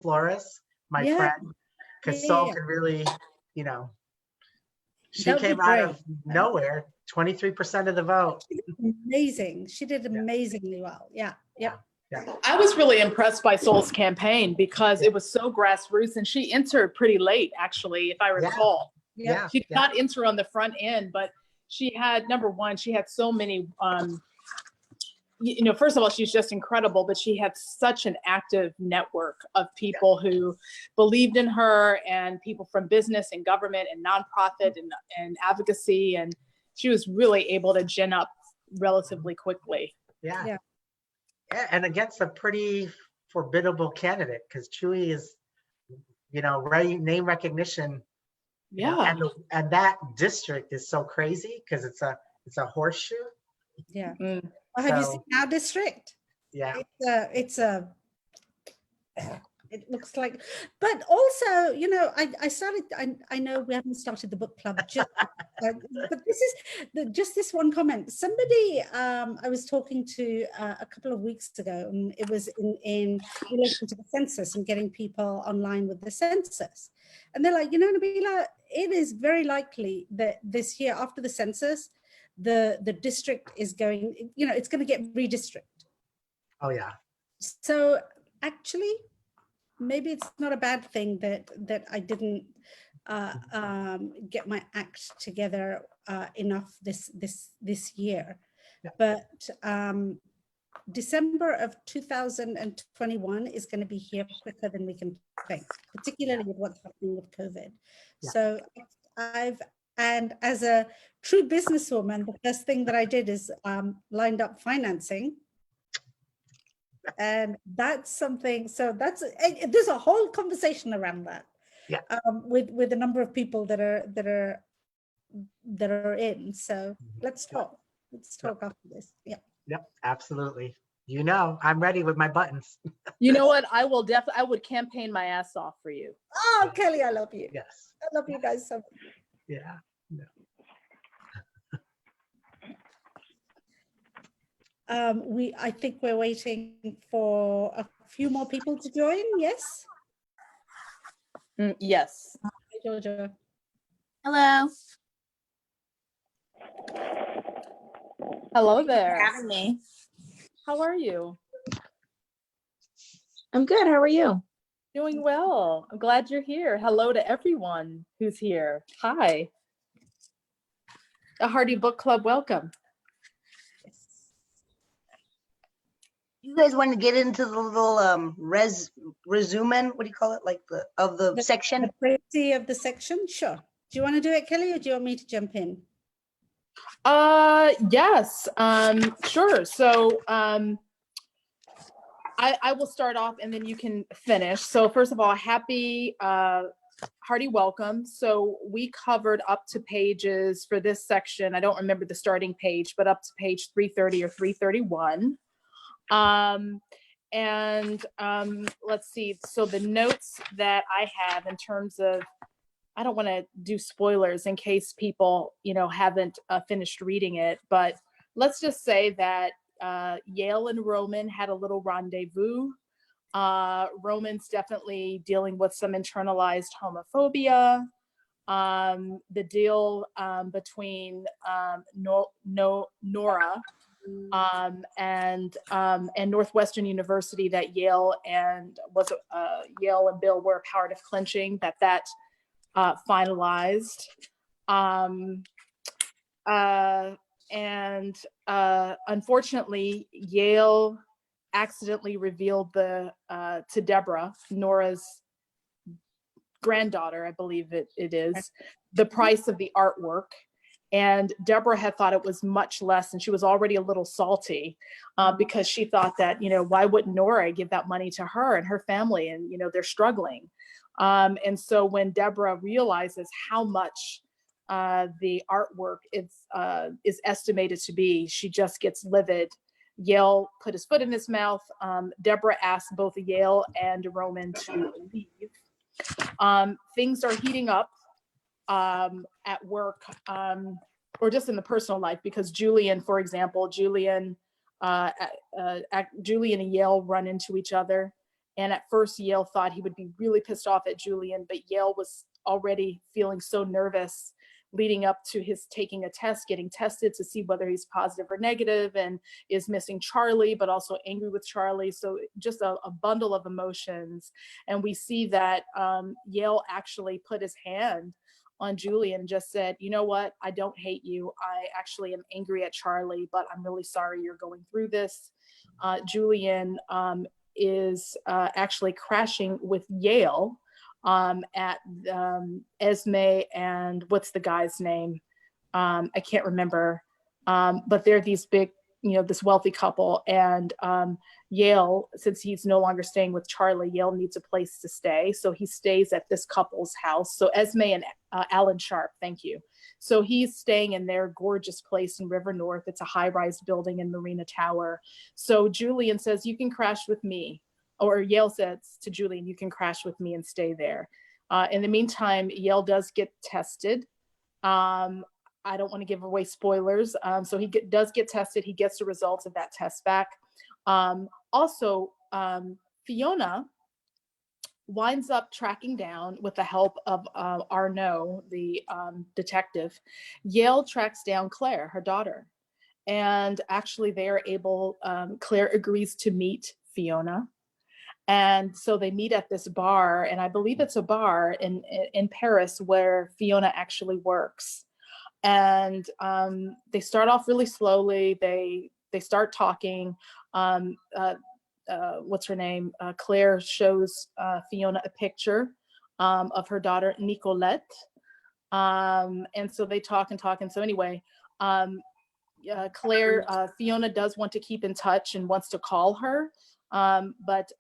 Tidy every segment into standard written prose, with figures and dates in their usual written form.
Flores, my Yeah. friend, because Sol Yeah. can really, you know, she That would be came out great. of nowhere, 23% of the vote. She did amazing. She did amazingly well. Yeah. Yep. Yeah. I was really impressed by Sol's campaign because it was so grassroots, and she entered pretty late, actually, if I recall. Yeah. She did not enter on the front end, but she had, number one, she had so many, first of all, she's just incredible, but she had such an active network of people who believed in her, and people from business and government and nonprofit and advocacy. And she was really able to gin up relatively quickly. Yeah, and against a pretty formidable candidate, because Chewy is, name recognition. Yeah. And that district is so crazy because it's a horseshoe. Yeah. Well, have you seen our district? Yeah. It looks like, but also, I know we haven't started the book club, but this is just this one comment. Somebody I was talking to a couple of weeks ago, and it was in relation to the census and getting people online with the census. And they're like, Nabila, it is very likely that this year after the census, the district is going, it's going to get redistricted. Oh, yeah. So actually, maybe it's not a bad thing that I didn't get my act together enough this year. Yeah. But December of 2021 is going to be here quicker than we can think, particularly with what's happening with COVID. Yeah. So and as a true businesswoman, the first thing that I did is lined up financing. And that's something, so there's a whole conversation around that. Yeah. With a number of people that are in. So let's talk. Let's talk after this. Yeah. Yep, absolutely. I'm ready with my buttons. You know what? I would campaign my ass off for you. Oh, Kelly, I love you. Yes. I love you guys so much. Yeah. No. I think we're waiting for a few more people to join. Yes. Yes. Hi, Georgia. Hello. Hello there. Thanks for having me. How are you? I'm good. How are you? Doing well. I'm glad you're here. Hello to everyone who's here. Hi. The Hardy Book Club, welcome. You guys want to get into the little resume, what do you call it? Like the section? The pretty of the section? Sure. Do you want to do it, Kelly, or do you want me to jump in? Yes, sure. So I will start off and then you can finish. So first of all, happy hearty welcome. So we covered up to pages for this section. I don't remember the starting page, but up to page 330 or 331. Let's see. So the notes that I have in terms of, I don't want to do spoilers in case people, haven't finished reading it, but let's just say that Yale and Roman had a little rendezvous. Roman's definitely dealing with some internalized homophobia. The deal between Nora and Northwestern University that Yale and Bill were a part of clinching, that finalized. Unfortunately, Yale accidentally revealed to Deborah, Nora's granddaughter, I believe it is, the price of the artwork. And Deborah had thought it was much less, and she was already a little salty because she thought that, why wouldn't Nora give that money to her and her family? And, they're struggling. And so when Deborah realizes how much the artwork is estimated to be, she just gets livid. Yale put his foot in his mouth. Deborah asked both Yale and Roman to leave. Things are heating up at work or just in the personal life, because Julian, for example, Julian and Yale run into each other, And at first, Yale thought he would be really pissed off at Julian, but Yale was already feeling so nervous leading up to his taking a test, getting tested to see whether he's positive or negative, and is missing Charlie, but also angry with Charlie. So just a bundle of emotions. And we see that Yale actually put his hand on Julian and just said, you know what, I don't hate you. I actually am angry at Charlie, but I'm really sorry you're going through this. Julian is actually crashing with Yale at Esme and what's the guy's name? I can't remember, but they're these big, this wealthy couple, and Yale, since he's no longer staying with Charlie, Yale needs a place to stay. So he stays at this couple's house. So Esme and Alan Sharp, thank you. So he's staying in their gorgeous place in River North. It's a high-rise building in Marina Tower. So Julian says, you can crash with me. Or Yale says to Julian, you can crash with me and stay there. In the meantime, Yale does get tested. I don't want to give away spoilers. So he does get tested. He gets the results of that test back. Also, Fiona winds up tracking down, with the help of Arnaud, the detective. Yale tracks down Claire, her daughter. And actually they are able, Claire agrees to meet Fiona. And so they meet at this bar, and I believe it's a bar in Paris where Fiona actually works. And they start off really slowly. They start talking. What's her name? Claire shows Fiona a picture of her daughter, Nicolette. And so they talk and talk. And so anyway, Fiona does want to keep in touch and wants to call her. But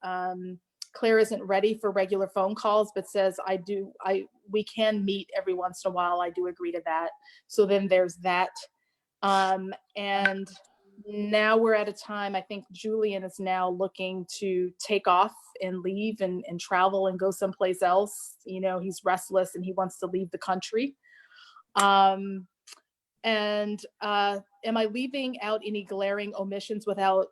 Claire isn't ready for regular phone calls, but says, we can meet every once in a while. I do agree to that. So then there's that. And now we're at a time, I think Julian is now looking to take off and leave and travel and go someplace else. He's restless and he wants to leave the country. Am I leaving out any glaring omissions without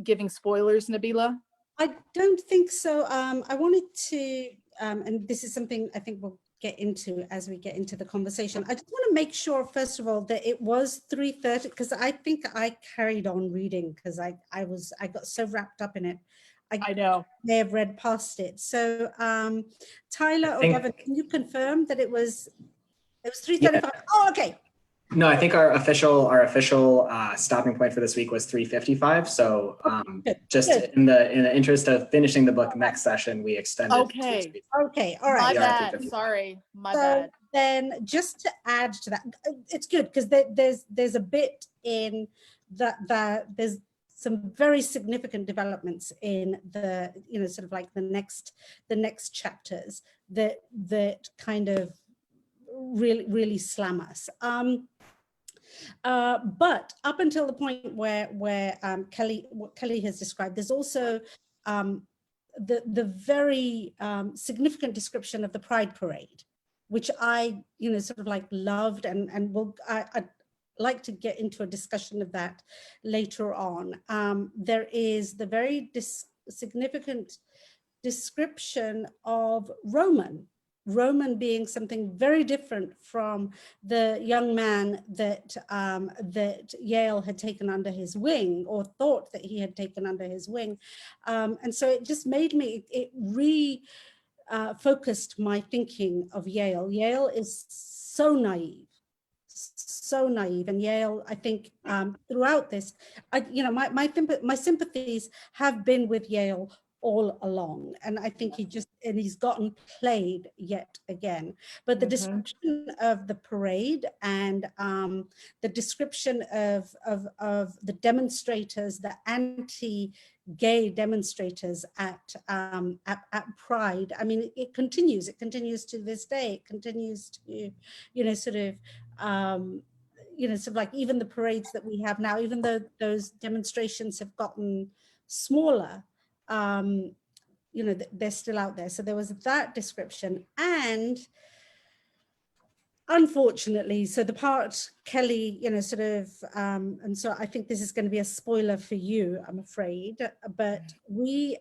giving spoilers, Nabila? I don't think so. I wanted to, and this is something I think we'll get into as we get into the conversation. I just want to make sure, first of all, that it was 3:30, because I think I carried on reading because I got so wrapped up in it. I know. May have read past it. So Tyler or Devin, can you confirm that it was 3:35? Yeah. Oh, okay. No, I think our official stopping point for this week was 3:55. So just good. In the interest of finishing the book next session, we extended. Okay. Okay. All right. My bad. Sorry. My bad. Then just to add to that, it's good because there's a bit in that there's some very significant developments in the sort of like the next chapters that kind of really slam us. But up until the point where what Kelly has described, there's also the very significant description of the Pride Parade, which I sort of like loved, and I'd like to get into a discussion of that later on. There is the very significant description of Roman being something very different from the young man that Yale had taken under his wing, or thought that he had taken under his wing. And so it just made me, it focused my thinking of Yale. Yale is so naive. And Yale, I think throughout this, my sympathies have been with Yale all along, and I think he's gotten played yet again. But the description of the parade and the description of the demonstrators, the anti-gay demonstrators at Pride, I mean, it continues to this day. It continues to sort of like even the parades that we have now, even though those demonstrations have gotten smaller, they're still out there. So there was that description, and unfortunately, so the part Kelly, sort of, and so I think this is going to be a spoiler for you, I'm afraid, but we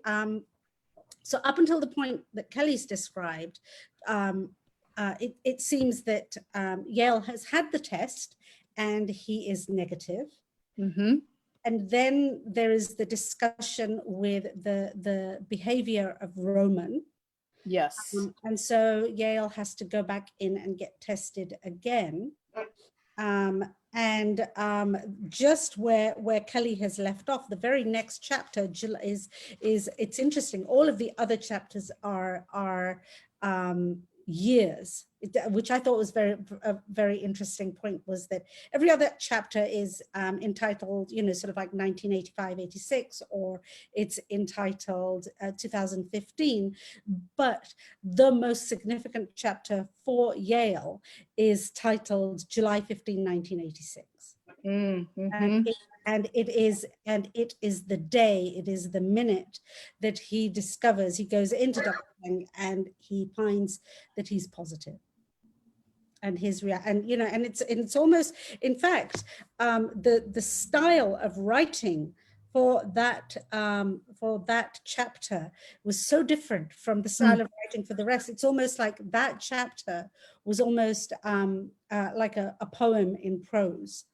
So up until the point that Kelly's described, it seems that Yale has had the test and he is negative. Mm-hmm. And then there is the discussion with the behavior of Roman. Yes. And so Yale has to go back in and get tested again. Just where Kelly has left off, the very next chapter is it's interesting. All of the other chapters are years, which I thought was a very interesting point, was that every other chapter is entitled, sort of like 1985, 86, or it's entitled 2015. But the most significant chapter for Yale is titled July 15, 1986. Mm-hmm. And it is the day, it is the minute that he discovers, he goes into doctoring and he finds that he's positive. And it's almost, in fact, the style of writing for that chapter was so different from the style of writing for the rest. It's almost like that chapter was almost like a poem in prose.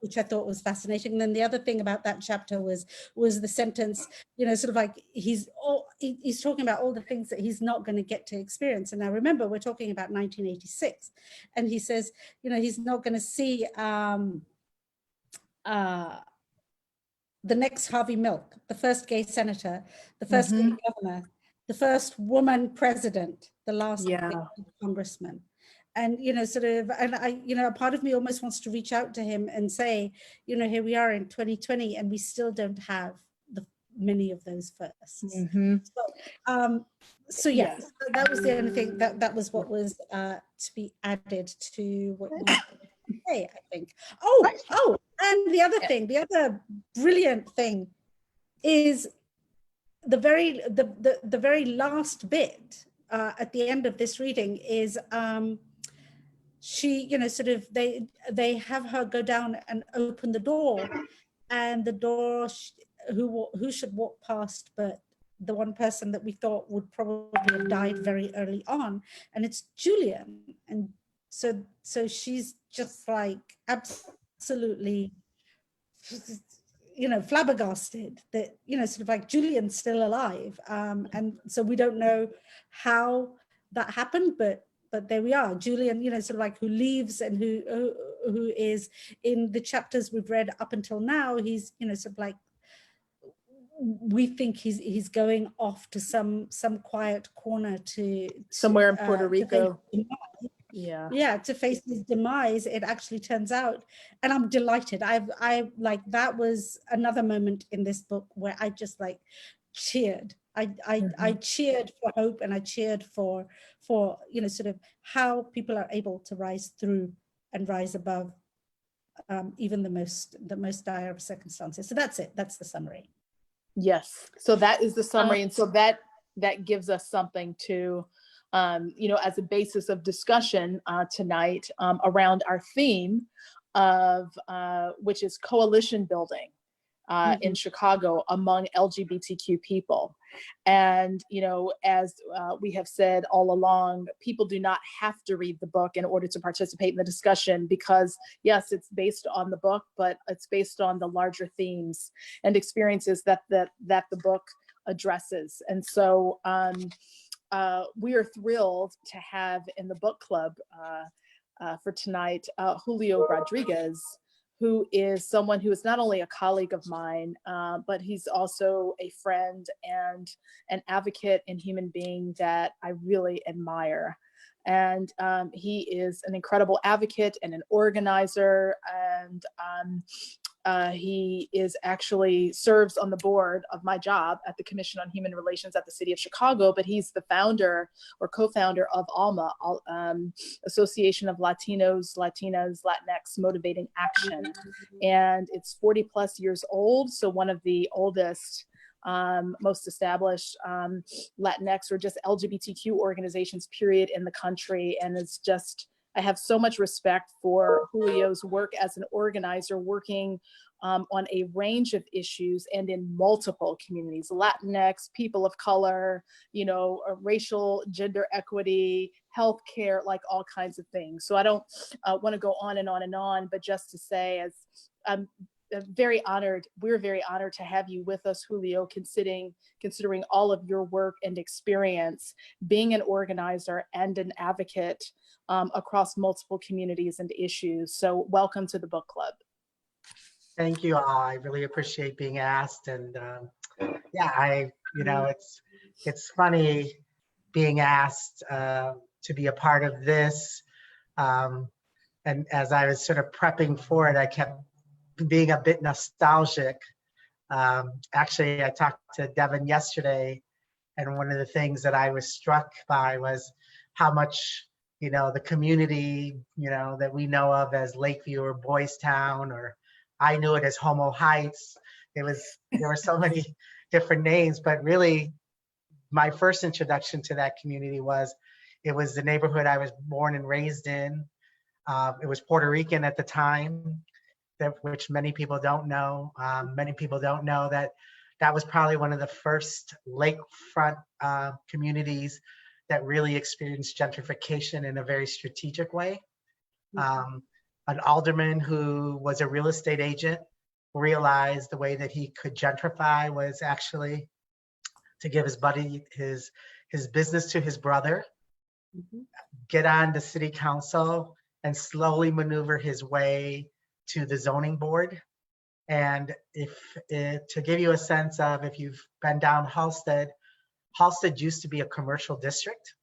Which I thought was fascinating. And then the other thing about that chapter was the sentence, sort of like he's talking about all the things that he's not going to get to experience. And I remember we're talking about 1986, and he says, he's not going to see the next Harvey Milk, the first gay senator, the first gay governor, the first woman president, the last gay congressman. And, a part of me almost wants to reach out to him and say, here we are in 2020 and we still don't have many of those firsts. Mm-hmm. So yes, that was the only thing that was what was to be added to what you say, I think. Oh, and the other brilliant thing is the very last bit at the end of this reading is she, they have her go down and open the door, and the door, who should walk past but the one person that we thought would probably have died very early on, and it's Julian. And so she's just like absolutely, flabbergasted that, sort of like Julian's still alive. And so we don't know how that happened, but there we are. Julian, sort of like who leaves and who is in the chapters we've read up until now, he's, sort of like, we think he's going off to some quiet corner to somewhere in Puerto Rico. To face his demise. It actually turns out, and I'm delighted. I like, that was another moment in this book where I just like cheered. I cheered for hope, and I cheered for sort of how people are able to rise through and rise above even the most dire of circumstances. So that's it. That's the summary. Yes. So that is the summary, and so that gives us something to as a basis of discussion tonight around our theme of which is coalition building in Chicago among LGBTQ people. And, as we have said all along, people do not have to read the book in order to participate in the discussion, because yes, it's based on the book, but it's based on the larger themes and experiences that the book addresses. And so we are thrilled to have in the book club for tonight, Julio Rodriguez, who is someone who is not only a colleague of mine, but he's also a friend and an advocate and human being that I really admire. And he is an incredible advocate and an organizer, and he is actually serves on the board of my job at the Commission on Human Relations at the City of Chicago, but he's the founder or co-founder of ALMA, Association of Latinos, Latinas, Latinx Motivating Action. And it's 40 plus years old. So one of the oldest, most established Latinx or just LGBTQ organizations, period, in the country. And it's just, I have so much respect for Julio's work as an organizer, working on a range of issues and in multiple communities, Latinx, people of color, you know, racial, gender equity, healthcare, like all kinds of things. So I don't want to go on and on and on, but just to say, as very honored, we're very honored to have you with us, Julio, considering all of your work and experience being an organizer and an advocate across multiple communities and issues. So welcome to the book club. Thank you all. I really appreciate being asked. And yeah, it's funny being asked to be a part of this. And as I was sort of prepping for it, I kept being a bit nostalgic. Actually, I talked to Devin yesterday, and one of the things that I was struck by was how much, the community, that we know of as Lakeview or Boystown, or I knew it as Homo Heights. There were so many different names, but really my first introduction to that community was the neighborhood I was born and raised in. It was Puerto Rican at the time, which many people don't know. Many people don't know that was probably one of the first lakefront communities that really experienced gentrification in a very strategic way. An alderman who was a real estate agent realized the way that he could gentrify was actually to give his business to his brother, get on the city council, and slowly maneuver his way to the zoning board. And to give you a sense of, if you've been down Halsted used to be a commercial district.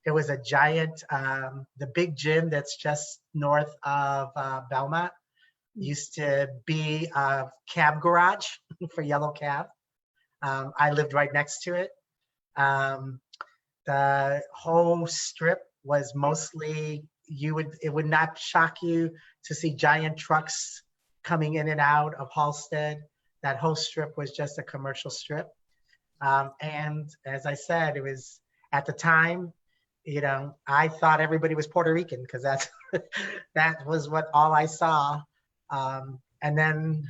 It was a giant, the big gym that's just north of Belmont used to be a cab garage for yellow cab. I lived right next to it. The whole strip was mostly, it would not shock you to see giant trucks coming in and out of Halsted. That whole strip was just a commercial strip. And as I said, it was at the time, I thought everybody was Puerto Rican because that was all I saw. And then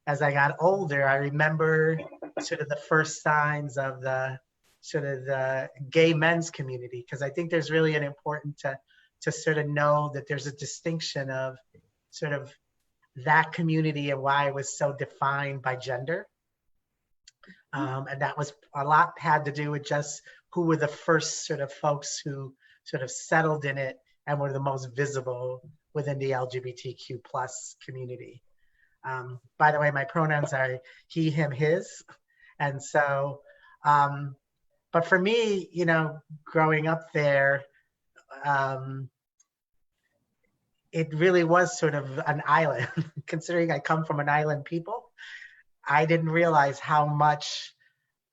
as I got older, I remember sort of the first signs of the gay men's community, because I think there's really an important to sort of know that there's a distinction of sort of that community and why it was so defined by gender. And that was a lot had to do with just who were the first sort of folks who sort of settled in it and were the most visible within the LGBTQ plus community. By the way, my pronouns are he, him, his. And so, but for me, growing up there, it really was sort of an island. Considering I come from an island people, I didn't realize how much,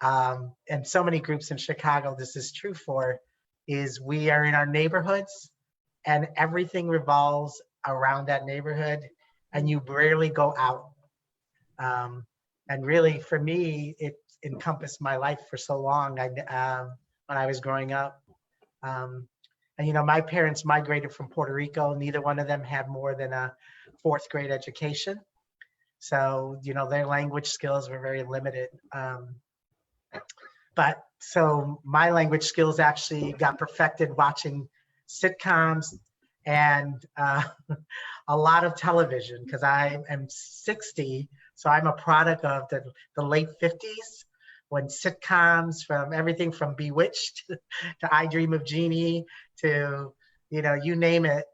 and so many groups in Chicago this is true for, is we are in our neighborhoods and everything revolves around that neighborhood and you rarely go out. And really for me, it encompassed my life for so long when I was growing up. And my parents migrated from Puerto Rico. Neither one of them had more than a 4th grade education. So, their language skills were very limited. But so my language skills actually got perfected watching sitcoms and a lot of television, because I am 60. So I'm a product of the late 50s, when sitcoms, from everything from Bewitched to I Dream of Jeannie to, you name it.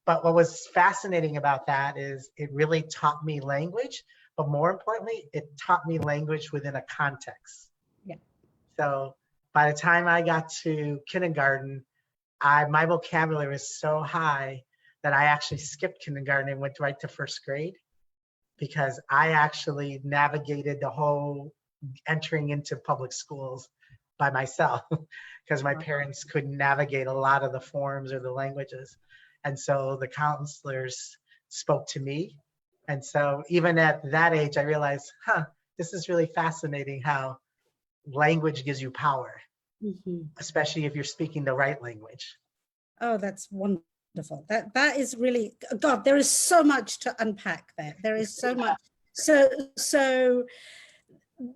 But what was fascinating about that is it really taught me language, but more importantly, it taught me language within a context. Yeah. So by the time I got to kindergarten, my vocabulary was so high that I actually skipped kindergarten and went right to 1st grade, because I actually navigated the whole entering into public schools by myself, because my parents couldn't navigate a lot of the forms or the languages. And so the counselors spoke to me. And so even at that age, I realized, this is really fascinating how language gives you power, especially if you're speaking the right language. Oh, that's wonderful. Wonderful. That is really, God, there is so much to unpack there. There is so much. So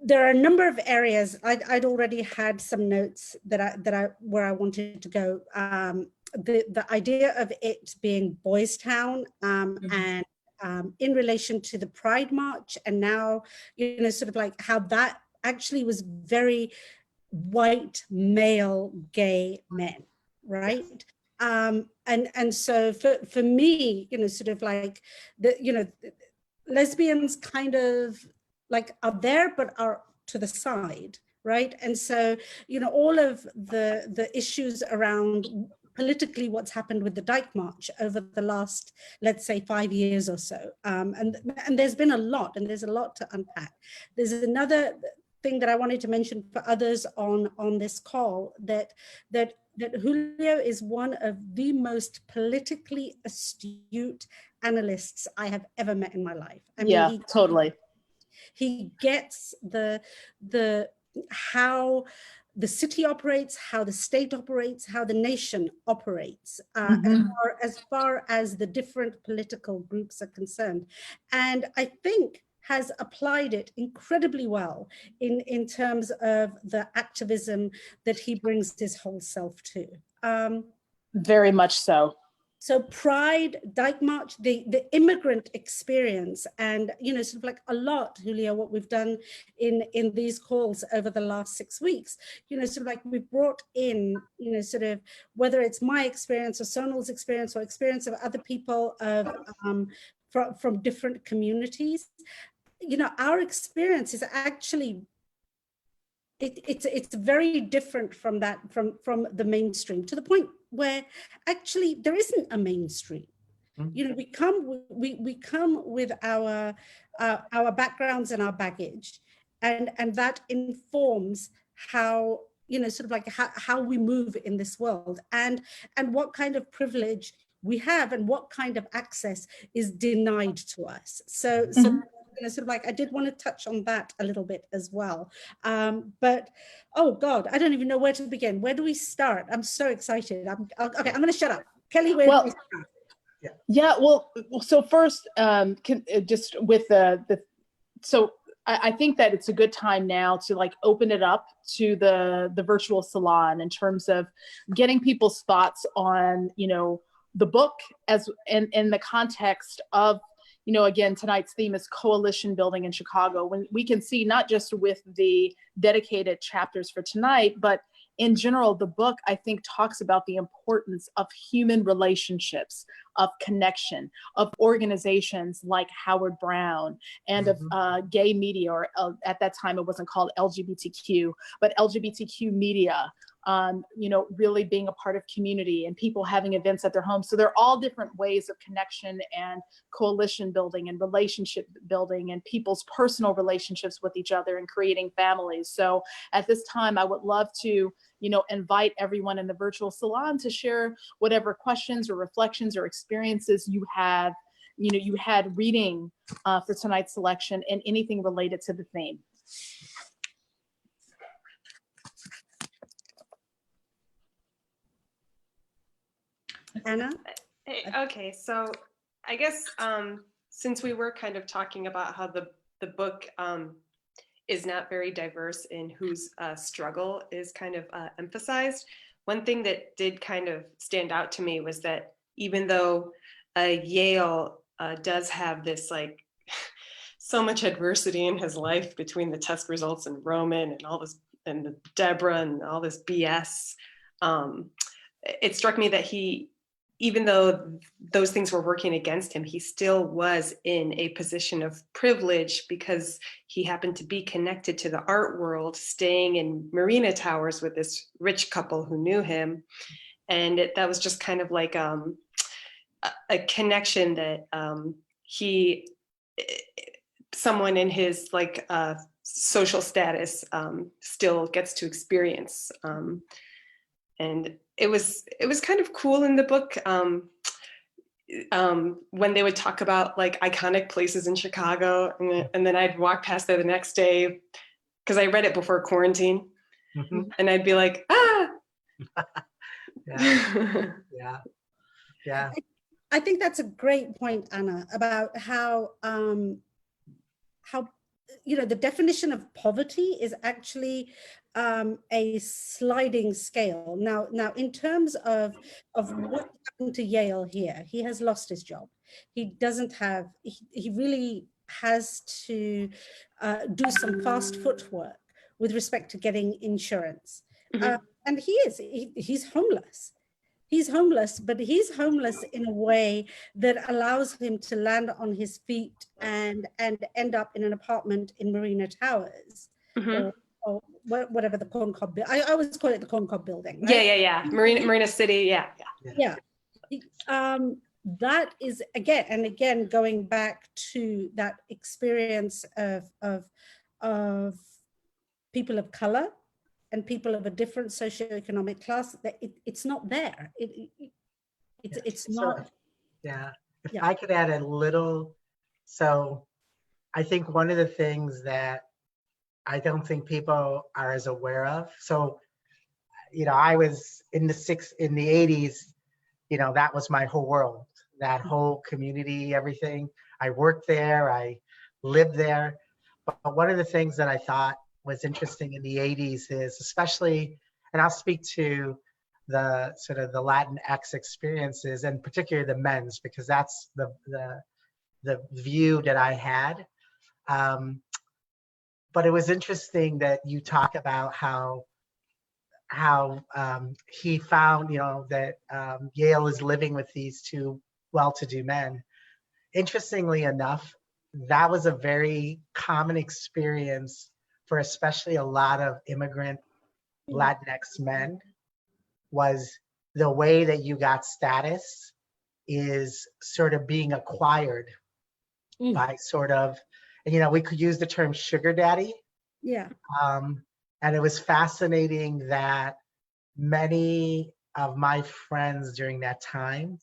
there are a number of areas. I'd already had some notes where I wanted to go. The idea of it being Boystown, and in relation to the Pride March, and now, you know, sort of like how that actually was very white male gay men, right? And so for me, you know, sort of like lesbians kind of like are there, but are to the side, right? And so, you know, all of the issues around politically what's happened with the Dyke March over the last, let's say, 5 years or so. And there's been a lot, and there's a lot to unpack. There's another thing that I wanted to mention for others on this call, that Julio is one of the most politically astute analysts I have ever met in my life. I mean, totally. He gets the how the city operates, how the state operates, how the nation operates, as far as the different political groups are concerned. And I think has applied it incredibly well in terms of the activism that he brings his whole self to. Very much so. So Pride, Dyke March, the immigrant experience, and, you know, sort of like a lot, Julio, what we've done in these calls over the last 6 weeks, you know, sort of like we've brought in, you know, sort of, whether it's my experience or Sonal's experience or experience of other people of from different communities, you know, our experience is actually, it's very different from that, from the mainstream, to the point where actually there isn't a mainstream. You know, we come with our backgrounds and our baggage, and that informs how, you know, sort of like how we move in this world, and what kind of privilege we have, and what kind of access is denied to us. So you know, sort of like, I did want to touch on that a little bit as well. But, oh God, I don't even know where to begin. Where do we start? I'm so excited. Okay, I'm going to shut up. Kelly, where do we start? Yeah, well, so first, just with so I think that it's a good time now to like open it up to the virtual salon in terms of getting people's thoughts on, you know, the book as in the context of, you know, again, tonight's theme is coalition building in Chicago. When we can see not just with the dedicated chapters for tonight, but in general, the book, I think, talks about the importance of human relationships, of connection, of organizations like Howard Brown, and of gay media, or at that time it wasn't called LGBTQ, but LGBTQ media, you know, really being a part of community and people having events at their homes. So there are all different ways of connection and coalition building and relationship building and people's personal relationships with each other and creating families. So at this time, I would love to, you know, invite everyone in the virtual salon to share whatever questions or reflections or experiences you have, you know, you had reading for tonight's selection, and anything related to the theme. Anna? Okay, so I guess since we were kind of talking about how the book is not very diverse in whose struggle is kind of emphasized, one thing that did kind of stand out to me was that even though Yale does have this like so much adversity in his life between the test results and Roman and all this, and the Deborah and all this BS, it struck me that he, even though those things were working against him, he still was in a position of privilege because he happened to be connected to the art world, staying in Marina Towers with this rich couple who knew him. And that was just kind of like a connection that someone in his like social status still gets to experience. And it was kind of cool in the book when they would talk about like iconic places in Chicago, and then I'd walk past there the next day because I read it before quarantine, and I'd be like, ah. Yeah. Yeah. Yeah. I think that's a great point, Anna, about how the definition of poverty is actually a sliding scale. Now, in terms of what happened to Yale here, he has lost his job. He doesn't have. He really has to do some fast footwork with respect to getting insurance, and he's homeless. He's homeless, but he's homeless in a way that allows him to land on his feet and end up in an apartment in Marina Towers, or whatever the corn cob. I always call it the corn cob building. Right? Yeah. Marina City. Yeah. That is again going back to that experience of people of color and people of a different socioeconomic class, that it's not there. It's not. Yeah. If I could add a little, so I think one of the things that I don't think people are as aware of. So, I was in the 80s, that was my whole world, that whole community, everything. I worked there, I lived there. But one of the things that I thought was interesting in the 80s is, especially, and I'll speak to the sort of the Latinx experiences, and particularly the men's, because that's the view that I had. But it was interesting that you talk about how he found, that Yale is living with these two well-to-do men. Interestingly enough, that was a very common experience for especially a lot of immigrant Latinx men. Was the way that you got status is sort of being acquired by sort of, and we could use the term sugar daddy. Yeah. And it was fascinating that many of my friends during that time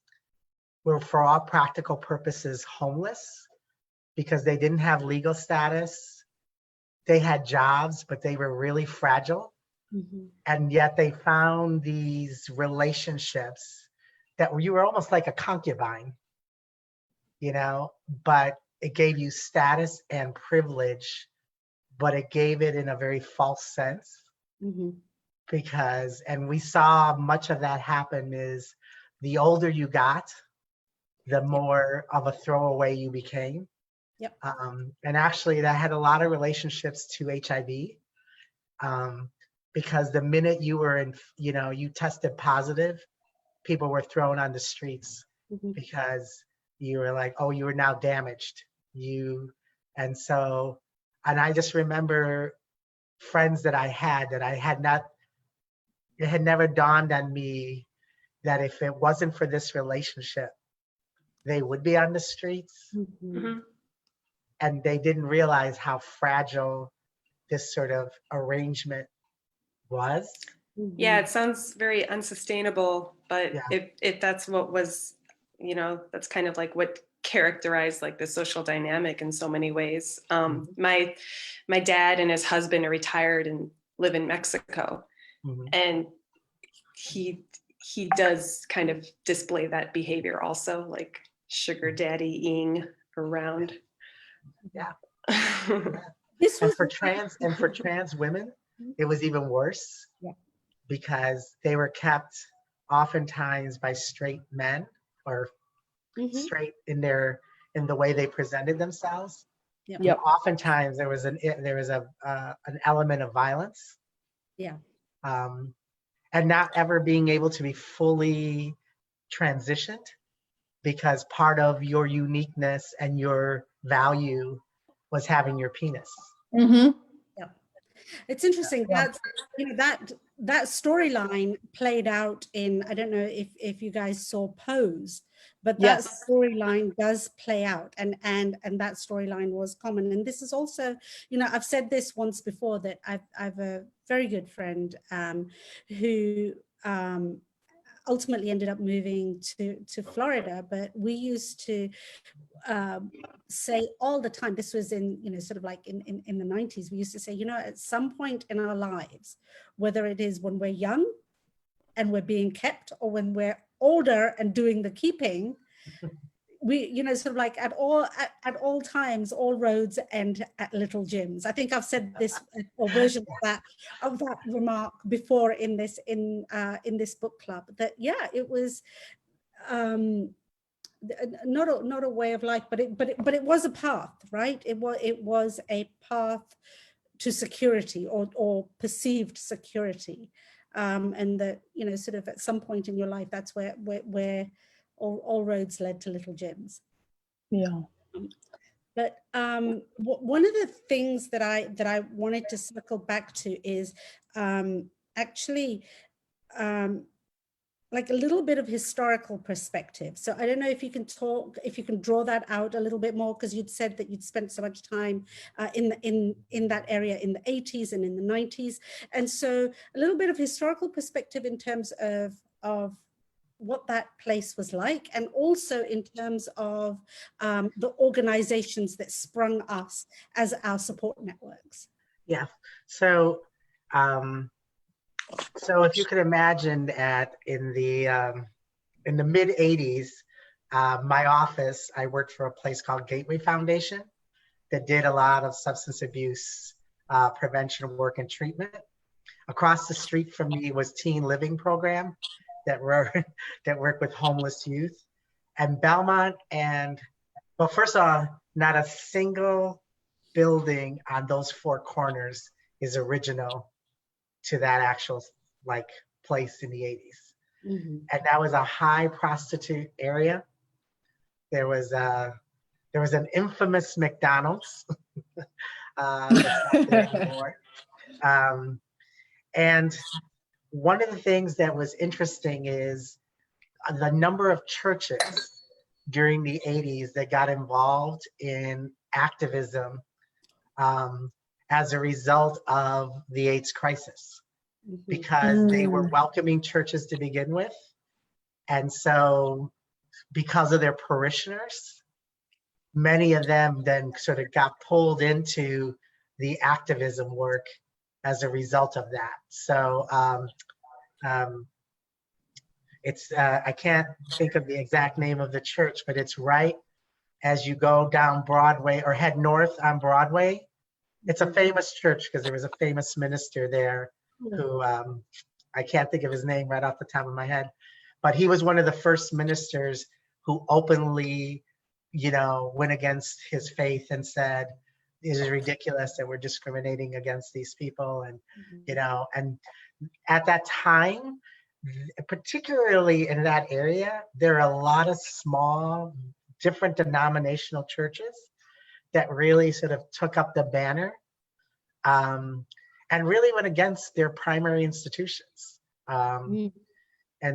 were, for all practical purposes, homeless because they didn't have legal status. They had jobs, but they were really fragile. And yet they found these relationships that you were almost like a concubine, but it gave you status and privilege, but it gave it in a very false sense. Because, and we saw much of that happen, is the older you got, the more of a throwaway you became. Yep. And actually that had a lot of relationships to HIV. Because the minute you were in, you tested positive, people were thrown on the streets because you were like, oh, you were now damaged. And I just remember friends that I had not, it had never dawned on me that if it wasn't for this relationship, they would be on the streets. And they didn't realize how fragile this sort of arrangement was. Yeah, it sounds very unsustainable, but if that's what was, that's kind of like what characterized like the social dynamic in so many ways. My dad and his husband are retired and live in Mexico, and he does kind of display that behavior also, like sugar daddy-ing around. Yeah. This was for trans women, it was even worse because they were kept oftentimes by straight men or straight in the way they presented themselves. Oftentimes there was an element of violence. And not ever being able to be fully transitioned, because part of your uniqueness and your value was having your penis. It's interesting that that storyline played out in, I don't know if you guys saw Pose, but that storyline does play out, and that storyline was common. And this is also, I've said this once before, that I've a very good friend who ultimately ended up moving to Florida, but we used to say all the time, this was in, sort of like in the 90s, we used to say, at some point in our lives, whether it is when we're young and we're being kept, or when we're older and doing the keeping, we, you know, sort of like at all times, all roads end at Little Jim's. I think I've said this or version of that remark before in this book club. That yeah, it was not a way of life, but it was a path, right? It was a path to security or perceived security, and that, you know, sort of at some point in your life, that's where all roads led to Little Jim's. Yeah. But one of the things that I wanted to circle back to is actually like a little bit of historical perspective. So I don't know if you can draw that out a little bit more, because you'd said that you'd spent so much time in that area in the 80s and in the 90s. And so a little bit of historical perspective in terms of what that place was like, and also in terms of the organizations that sprung us as our support networks. Yeah. So if you could imagine in the mid 80s, my office, I worked for a place called Gateway Foundation that did a lot of substance abuse prevention work and treatment. Across the street from me was Teen Living Program that work with homeless youth. And Belmont, and well, first of all, not a single building on those four corners is original to that actual like place in the 80s. Mm-hmm. And that was a high prostitute area. There was an infamous McDonald's that's not there anymore. And one of the things that was interesting is the number of churches during the 80s that got involved in activism as a result of the AIDS crisis, because they were welcoming churches to begin with. And so because of their parishioners, many of them then sort of got pulled into the activism work as a result of that. So it's, I can't think of the exact name of the church, but it's right as you go down Broadway or head north on Broadway. It's a famous church because there was a famous minister there who, I can't think of his name right off the top of my head, but he was one of the first ministers who openly, you know, went against his faith and said, this is ridiculous that we're discriminating against these people. And, you know, and at that time, particularly in that area, there are a lot of small, different denominational churches that really sort of took up the banner and really went against their primary institutions. And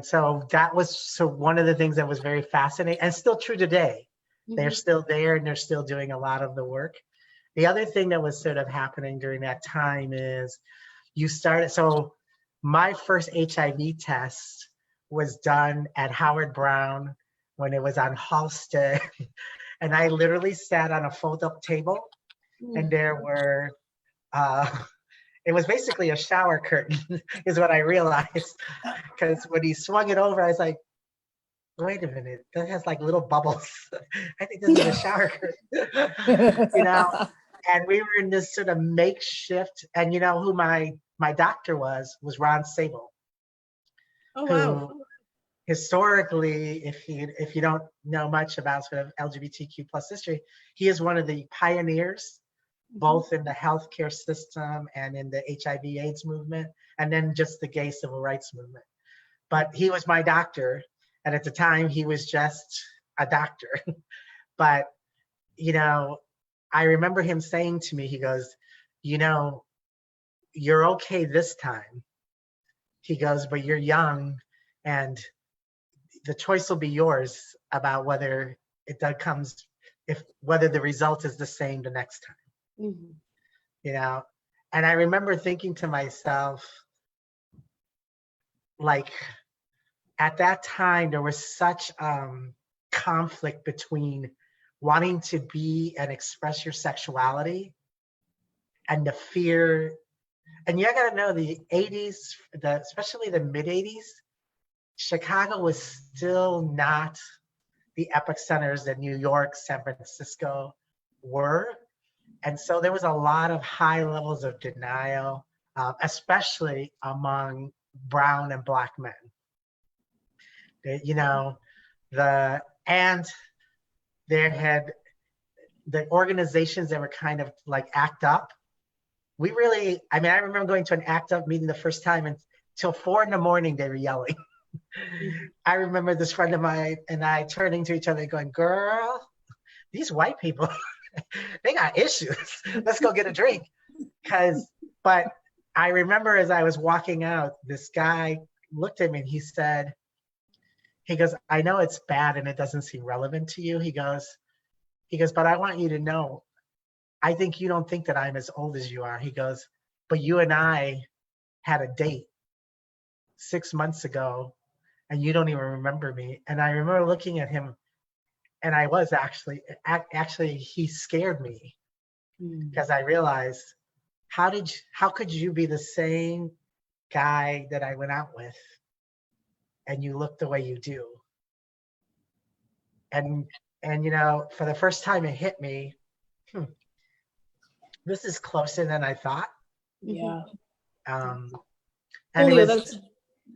so that was one of the things that was very fascinating and still true today. They're still there and they're still doing a lot of the work. The other thing that was sort of happening during that time is so my first HIV test was done at Howard Brown when it was on Halsted. And I literally sat on a fold-up table and there were, it was basically a shower curtain is what I realized. Because when he swung it over, I was like, wait a minute, that has like little bubbles. I think this is a shower curtain, you know? And we were in this sort of makeshift, and you know who my doctor was Ron Sable. Oh, wow. Who historically, if you don't know much about sort of LGBTQ plus history, he is one of the pioneers, both in the healthcare system and in the HIV/AIDS movement, and then just the gay civil rights movement. But he was my doctor, and at the time he was just a doctor. But, you know, I remember him saying to me, he goes, you know, you're okay this time. He goes, but you're young and the choice will be yours about whether whether the result is the same the next time. You know, and I remember thinking to myself, like, at that time, there was such conflict between wanting to be and express your sexuality and the fear. And you gotta know the 80s, especially the mid 80s, Chicago was still not the epicenters that New York, San Francisco were. And so there was a lot of high levels of denial, especially among brown and black men. You know, and there had the organizations that were kind of like ACT UP. I remember going to an ACT UP meeting the first time, and till 4 a.m. they were yelling. I remember this friend of mine and I turning to each other going, girl, these white people, they got issues. Let's go get a drink. But I remember as I was walking out, this guy looked at me and he goes, I know it's bad and it doesn't seem relevant to you. He goes, but I want you to know, I think you don't think that I'm as old as you are. He goes, but you and I had a date 6 months ago and you don't even remember me. And I remember looking at him, and I was actually he scared me, because I realized, how could you be the same guy that I went out with and you look the way you do? And you know, for the first time it hit me, this is closer than I thought. Yeah. And Julio, it was,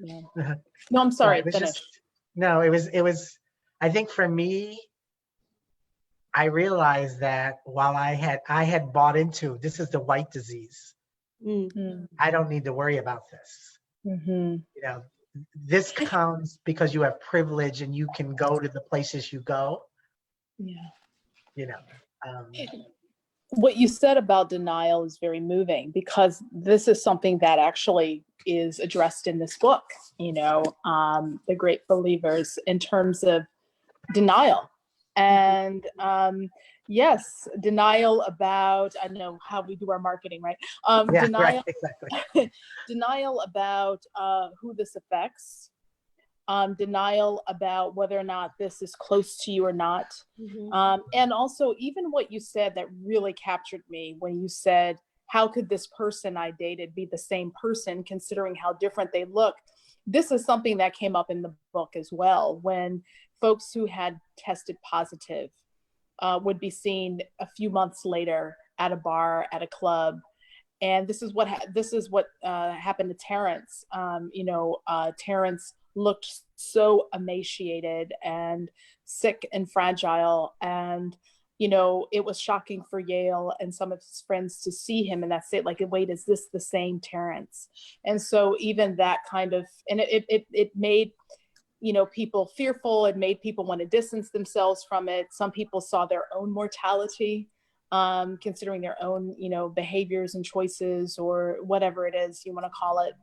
yeah. No, I'm sorry. it was Finish. it was, I think for me, I realized that while I had bought into, this is the white disease, I don't need to worry about this. Mm-hmm. You know, this comes because you have privilege and you can go to the places you go. Yeah. You know, What you said about denial is very moving, because this is something that actually is addressed in this book, you know, The Great Believers, in terms of denial. And yes, denial about, I know how we do our marketing, right? yeah, Denial, right, exactly. denial about who this affects, denial about whether or not this is close to you or not. And also even what you said that really captured me, when you said, how could this person I dated be the same person considering how different they look? This is something that came up in the book as well, when folks who had tested positive would be seen a few months later at a bar, at a club. And this is what happened to Terrence. Terrence looked so emaciated and sick and fragile. And, you know, it was shocking for Yale and some of his friends to see him and that's it, like, wait, is this the same Terrence? And so even that kind of, and it made, you know, people fearful. It made people want to distance themselves from it. Some people saw their own mortality, considering their own, you know, behaviors and choices, or whatever it is you want to call it.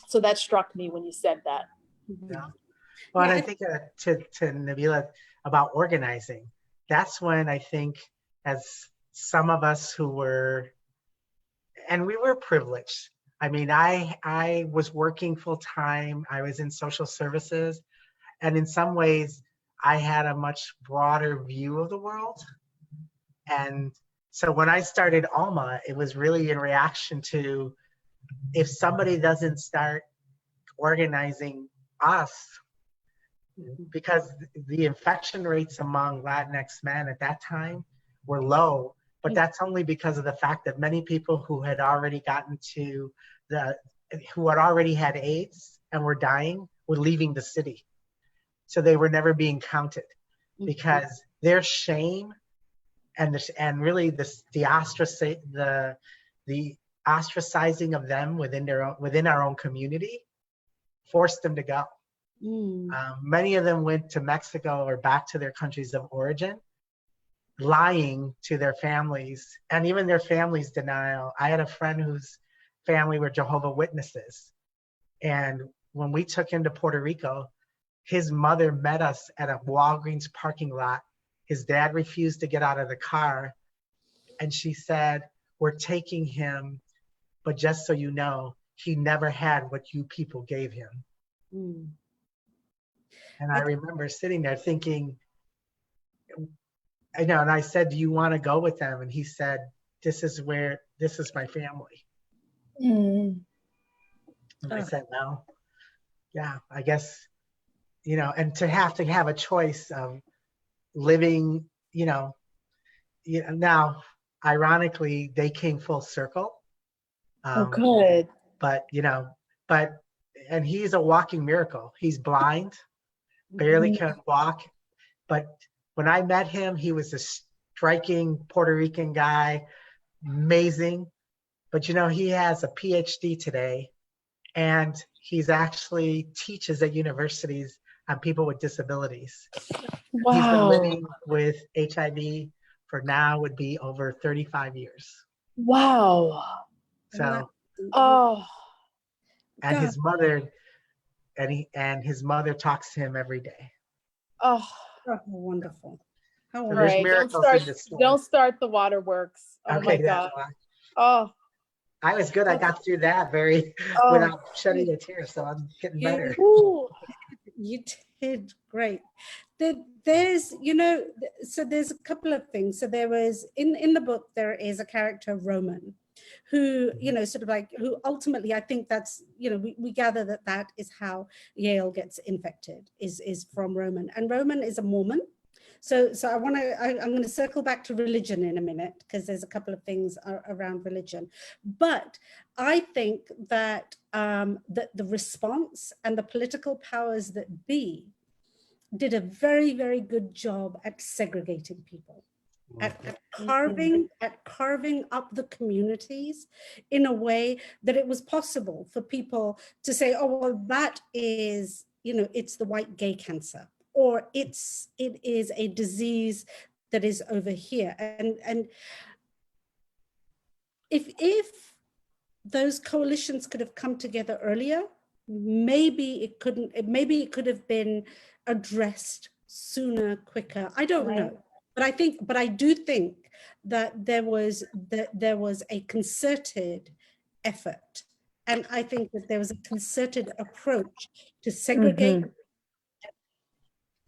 So that struck me when you said that. Yeah. Well, and I think to Nabila about organizing, that's when I think, as some of us who were, and we were privileged. I mean, I was working full time. I was in social services, and in some ways, I had a much broader view of the world. And so when I started ALMA, it was really in reaction to, if somebody doesn't start organizing us, because the infection rates among Latinx men at that time were low, but that's only because of the fact that many people who had already who had already had AIDS and were dying were leaving the city. So they were never being counted, because their shame and really the ostracizing of them within our own community forced them to go. Many of them went to Mexico or back to their countries of origin, lying to their families, and even their families' denial. I had a friend whose family were Jehovah's Witnesses, and when we took him to Puerto Rico, his mother met us at a Walgreens parking lot. His dad refused to get out of the car, and she said, "We're taking him, but just so you know, he never had what you people gave him." And I remember sitting there thinking, I know, and I said, "Do you want to go with them?" And he said, this is my family. And I said, "No, yeah, I guess and to have a choice of living, now, ironically, they came full circle. Oh, good. But, and he's a walking miracle. He's blind, barely can walk. But when I met him, he was a striking Puerto Rican guy, amazing. But, he has a PhD today, and he's actually teaches at universities on people with disabilities. Wow. He's been living with HIV for now would be over 35 years. Wow. So, Oh. and his mother, and his mother talks to him every day. Oh. Oh, wonderful. How So wonderful. there's Right. miracles in this story. Don't start the waterworks. Oh Okay, my that's God. why. Oh. I was good. I got through that Oh. without shedding a tear, so I'm getting better. Ooh. You did great. There's, so there's a couple of things. So there was, in the book, there is a character, Roman, who, sort of like, who ultimately, I think that's, we gather that is how Yale gets infected, is from Roman. And Roman is a Mormon. So I'm going to circle back to religion in a minute, because there's a couple of things around religion. But I think that that the response and the political powers that be did a very, very good job at segregating people, at carving up the communities in a way that it was possible for people to say, oh, well, that is, it's the white gay cancer, or it is a disease that is over here. And if those coalitions could have come together earlier, maybe it could have been addressed sooner, quicker. I don't know. But I do think that there was a concerted effort. And I think that there was a concerted approach to segregate,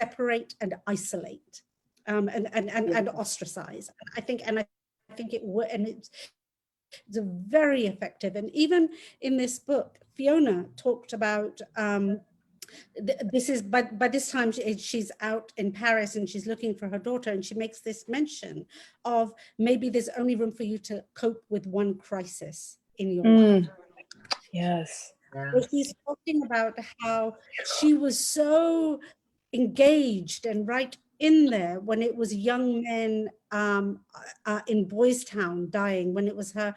separate, and isolate, and ostracize. I think it's very effective. And even in this book, Fiona talked about, this is by this time she's out in Paris and she's looking for her daughter, and she makes this mention of maybe there's only room for you to cope with one crisis in your life. Yes. So she's talking about how she was so engaged and right in there when it was young men in Boystown dying, when it was her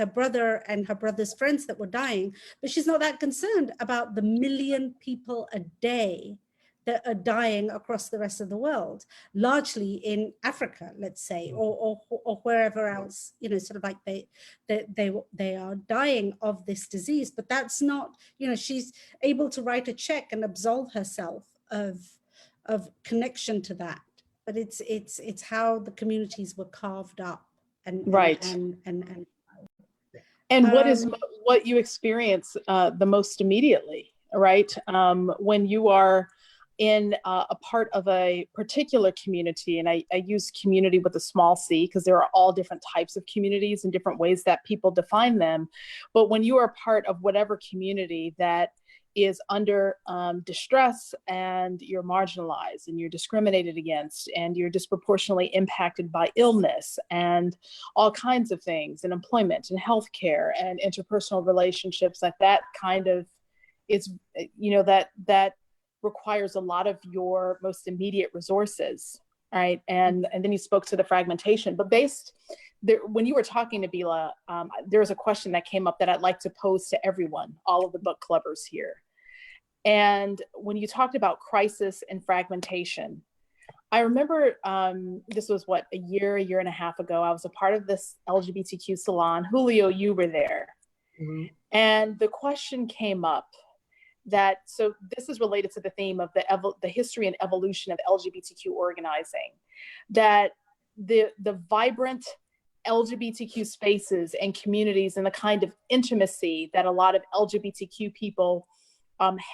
brother and her brother's friends that were dying. But she's not that concerned about the 1 million people a day that are dying across the rest of the world, largely in Africa, let's say, or wherever else, sort of like they are dying of this disease. But that's not, she's able to write a check and absolve herself of connection to that. But it's how the communities were carved up and what you experience the most immediately, right? When you are in a part of a particular community, and I use community with a small c because there are all different types of communities and different ways that people define them. But when you are part of whatever community that is under distress, and you're marginalized and you're discriminated against and you're disproportionately impacted by illness and all kinds of things, and employment and healthcare and interpersonal relationships, that kind of is, that requires a lot of your most immediate resources, right? And then you spoke to the fragmentation, but when you were talking to Bila, there was a question that came up that I'd like to pose to everyone, all of the book clubbers here. And when you talked about crisis and fragmentation, I remember this was a year and a half ago. I was a part of this LGBTQ salon. Julio, you were there. Mm-hmm. And the question came up so this is related to the theme of the history and evolution of LGBTQ organizing, that the vibrant LGBTQ spaces and communities and the kind of intimacy that a lot of LGBTQ people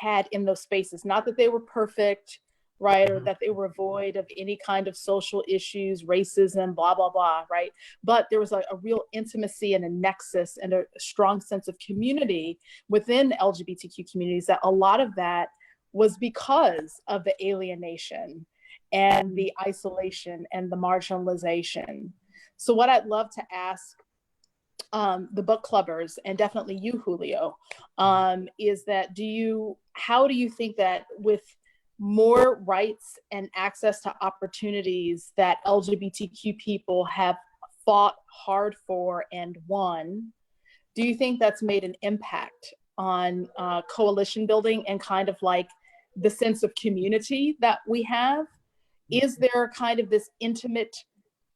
had in those spaces, not that they were perfect, right, or that they were void of any kind of social issues, racism, blah, blah, blah, right? But there was a real intimacy and a nexus and a strong sense of community within LGBTQ communities, that a lot of that was because of the alienation and the isolation and the marginalization. So what I'd love to ask the book clubbers, and definitely you, Julio, is that how do you think that with more rights and access to opportunities that LGBTQ people have fought hard for and won, do you think that's made an impact on coalition building and kind of like the sense of community that we have? Is there kind of this intimate,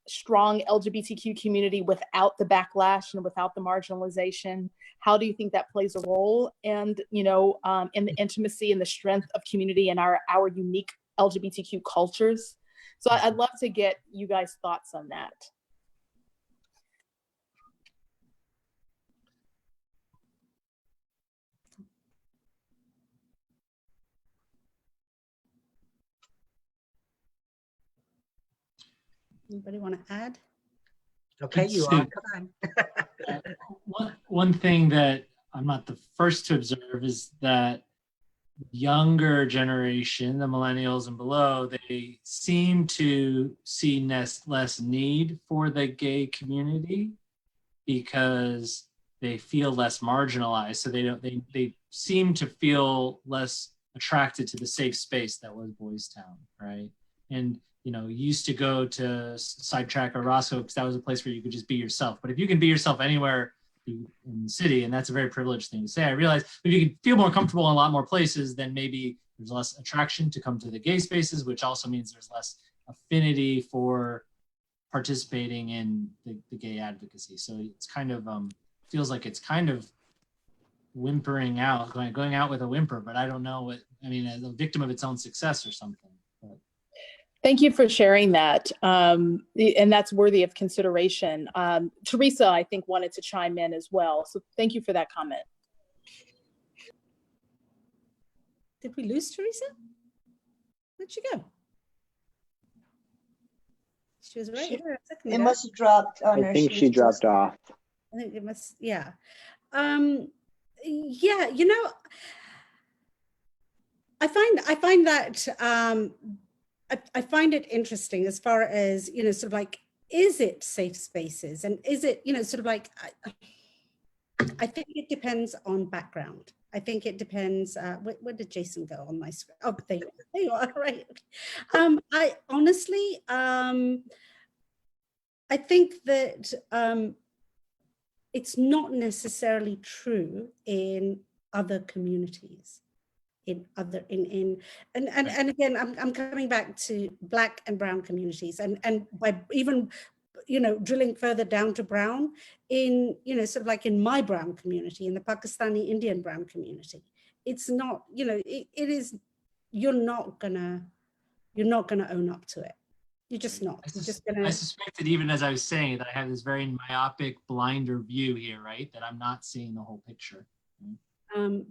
strong LGBTQ community without the backlash and without the marginalization? How do you think that plays a role? And, in the intimacy and the strength of community and our unique LGBTQ cultures? So I'd love to get you guys' thoughts on that. Anybody want to add? Okay, you are. Come on. One thing that I'm not the first to observe is that younger generation, the millennials and below, they seem to see less need for the gay community because they feel less marginalized. So they seem to feel less attracted to the safe space that was Boystown, right? And you used to go to Sidetrack or Roscoe because that was a place where you could just be yourself. But if you can be yourself anywhere in the city, and that's a very privileged thing to say, I realize if you can feel more comfortable in a lot more places, then maybe there's less attraction to come to the gay spaces, which also means there's less affinity for participating in the gay advocacy. So it's kind of, feels like it's kind of whimpering out, going out with a whimper, but I don't know as a victim of its own success or something. Thank you for sharing that. And that's worthy of consideration. Teresa, I think, wanted to chime in as well. So thank you for that comment. Did we lose Teresa? Where'd she go? She was right here a second It ago. must have dropped on her. I think she dropped off. I think it must, yeah. Yeah, I find that I find it interesting as far as, sort of like, is it safe spaces? And is it, sort of like, I think it depends on background. I think it depends, where did Jason go on my screen? Oh, there you are, right. I honestly, I think that it's not necessarily true in other communities. And again, I'm coming back to Black and brown communities, and by even drilling further down to brown, in sort of like in my brown community, in the Pakistani Indian brown community, it's not, it is, you're not gonna own up to it. You're just not. You're just gonna. I suspected, even as I was saying it, that I have this very myopic, blinder view here, right? That I'm not seeing the whole picture.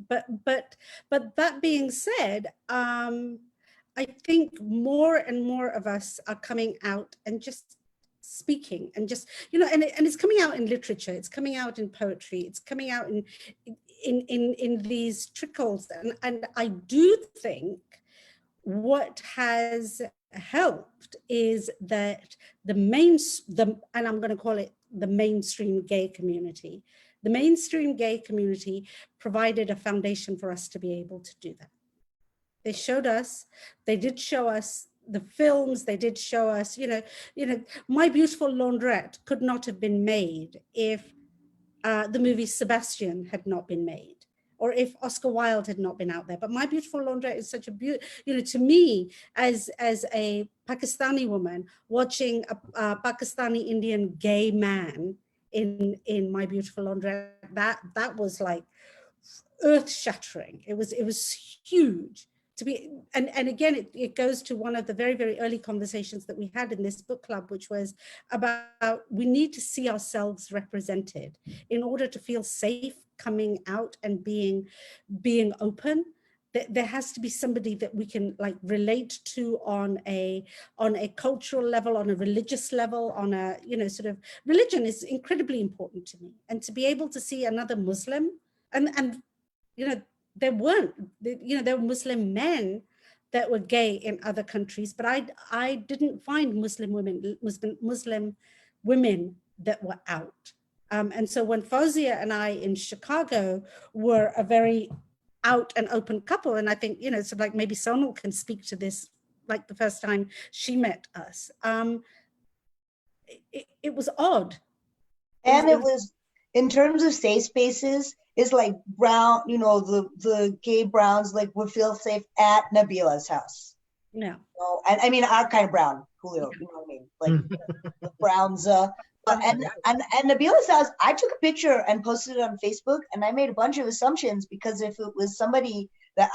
But that being said, I think more and more of us are coming out and just speaking and just, and it's coming out in literature, it's coming out in poetry, it's coming out in these trickles. And I do think what has helped is that and I'm going to call it the mainstream gay community. The mainstream gay community provided a foundation for us to be able to do that. They did show us the films, they did show us, My Beautiful Laundrette could not have been made if the movie Sebastian had not been made, or if Oscar Wilde had not been out there. But My Beautiful Laundrette is such a beautiful, to me, as a Pakistani woman watching a Pakistani Indian gay man in My Beautiful Laundrette, that was like earth-shattering. It was huge to be, and again, it goes to one of the very, very early conversations that we had in this book club, which was about we need to see ourselves represented in order to feel safe coming out and being open. There has to be somebody that we can like relate to on a cultural level, on a religious level, on a, sort of, religion is incredibly important to me. And to be able to see another Muslim and there weren't, there were Muslim men that were gay in other countries, but I didn't find Muslim women that were out. And so when Fauzia and I in Chicago were a very out and open couple, and I think, so like maybe Sonal can speak to this, like the first time she met us, it was odd. And it was, in terms of safe spaces, it's like brown, the gay browns like would feel safe at Nabila's house. Yeah. And I mean, our kind of brown, Julio, you know what I mean? Like the browns. And Nabila's house, I took a picture and posted it on Facebook, and I made a bunch of assumptions because if it was somebody that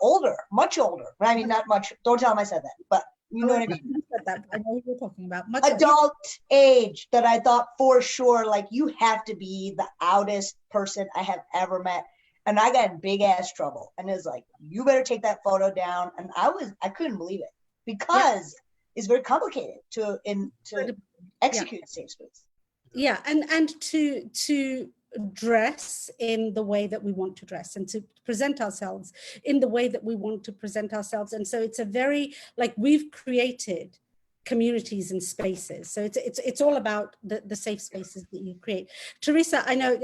older, much older, I mean, not much, don't tell him I said that, but you know what I mean? I know what you're talking about. Adult age that I thought for sure, like, you have to be the outest person I have ever met. And I got in big ass trouble. And it was like, you better take that photo down. And I couldn't believe it because it's very complicated to execute safe space. Yeah, and to dress in the way that we want to dress and to present ourselves in the way that we want to present ourselves. And so it's a very, like, we've created communities and spaces. So it's all about the safe spaces that you create. Teresa, I know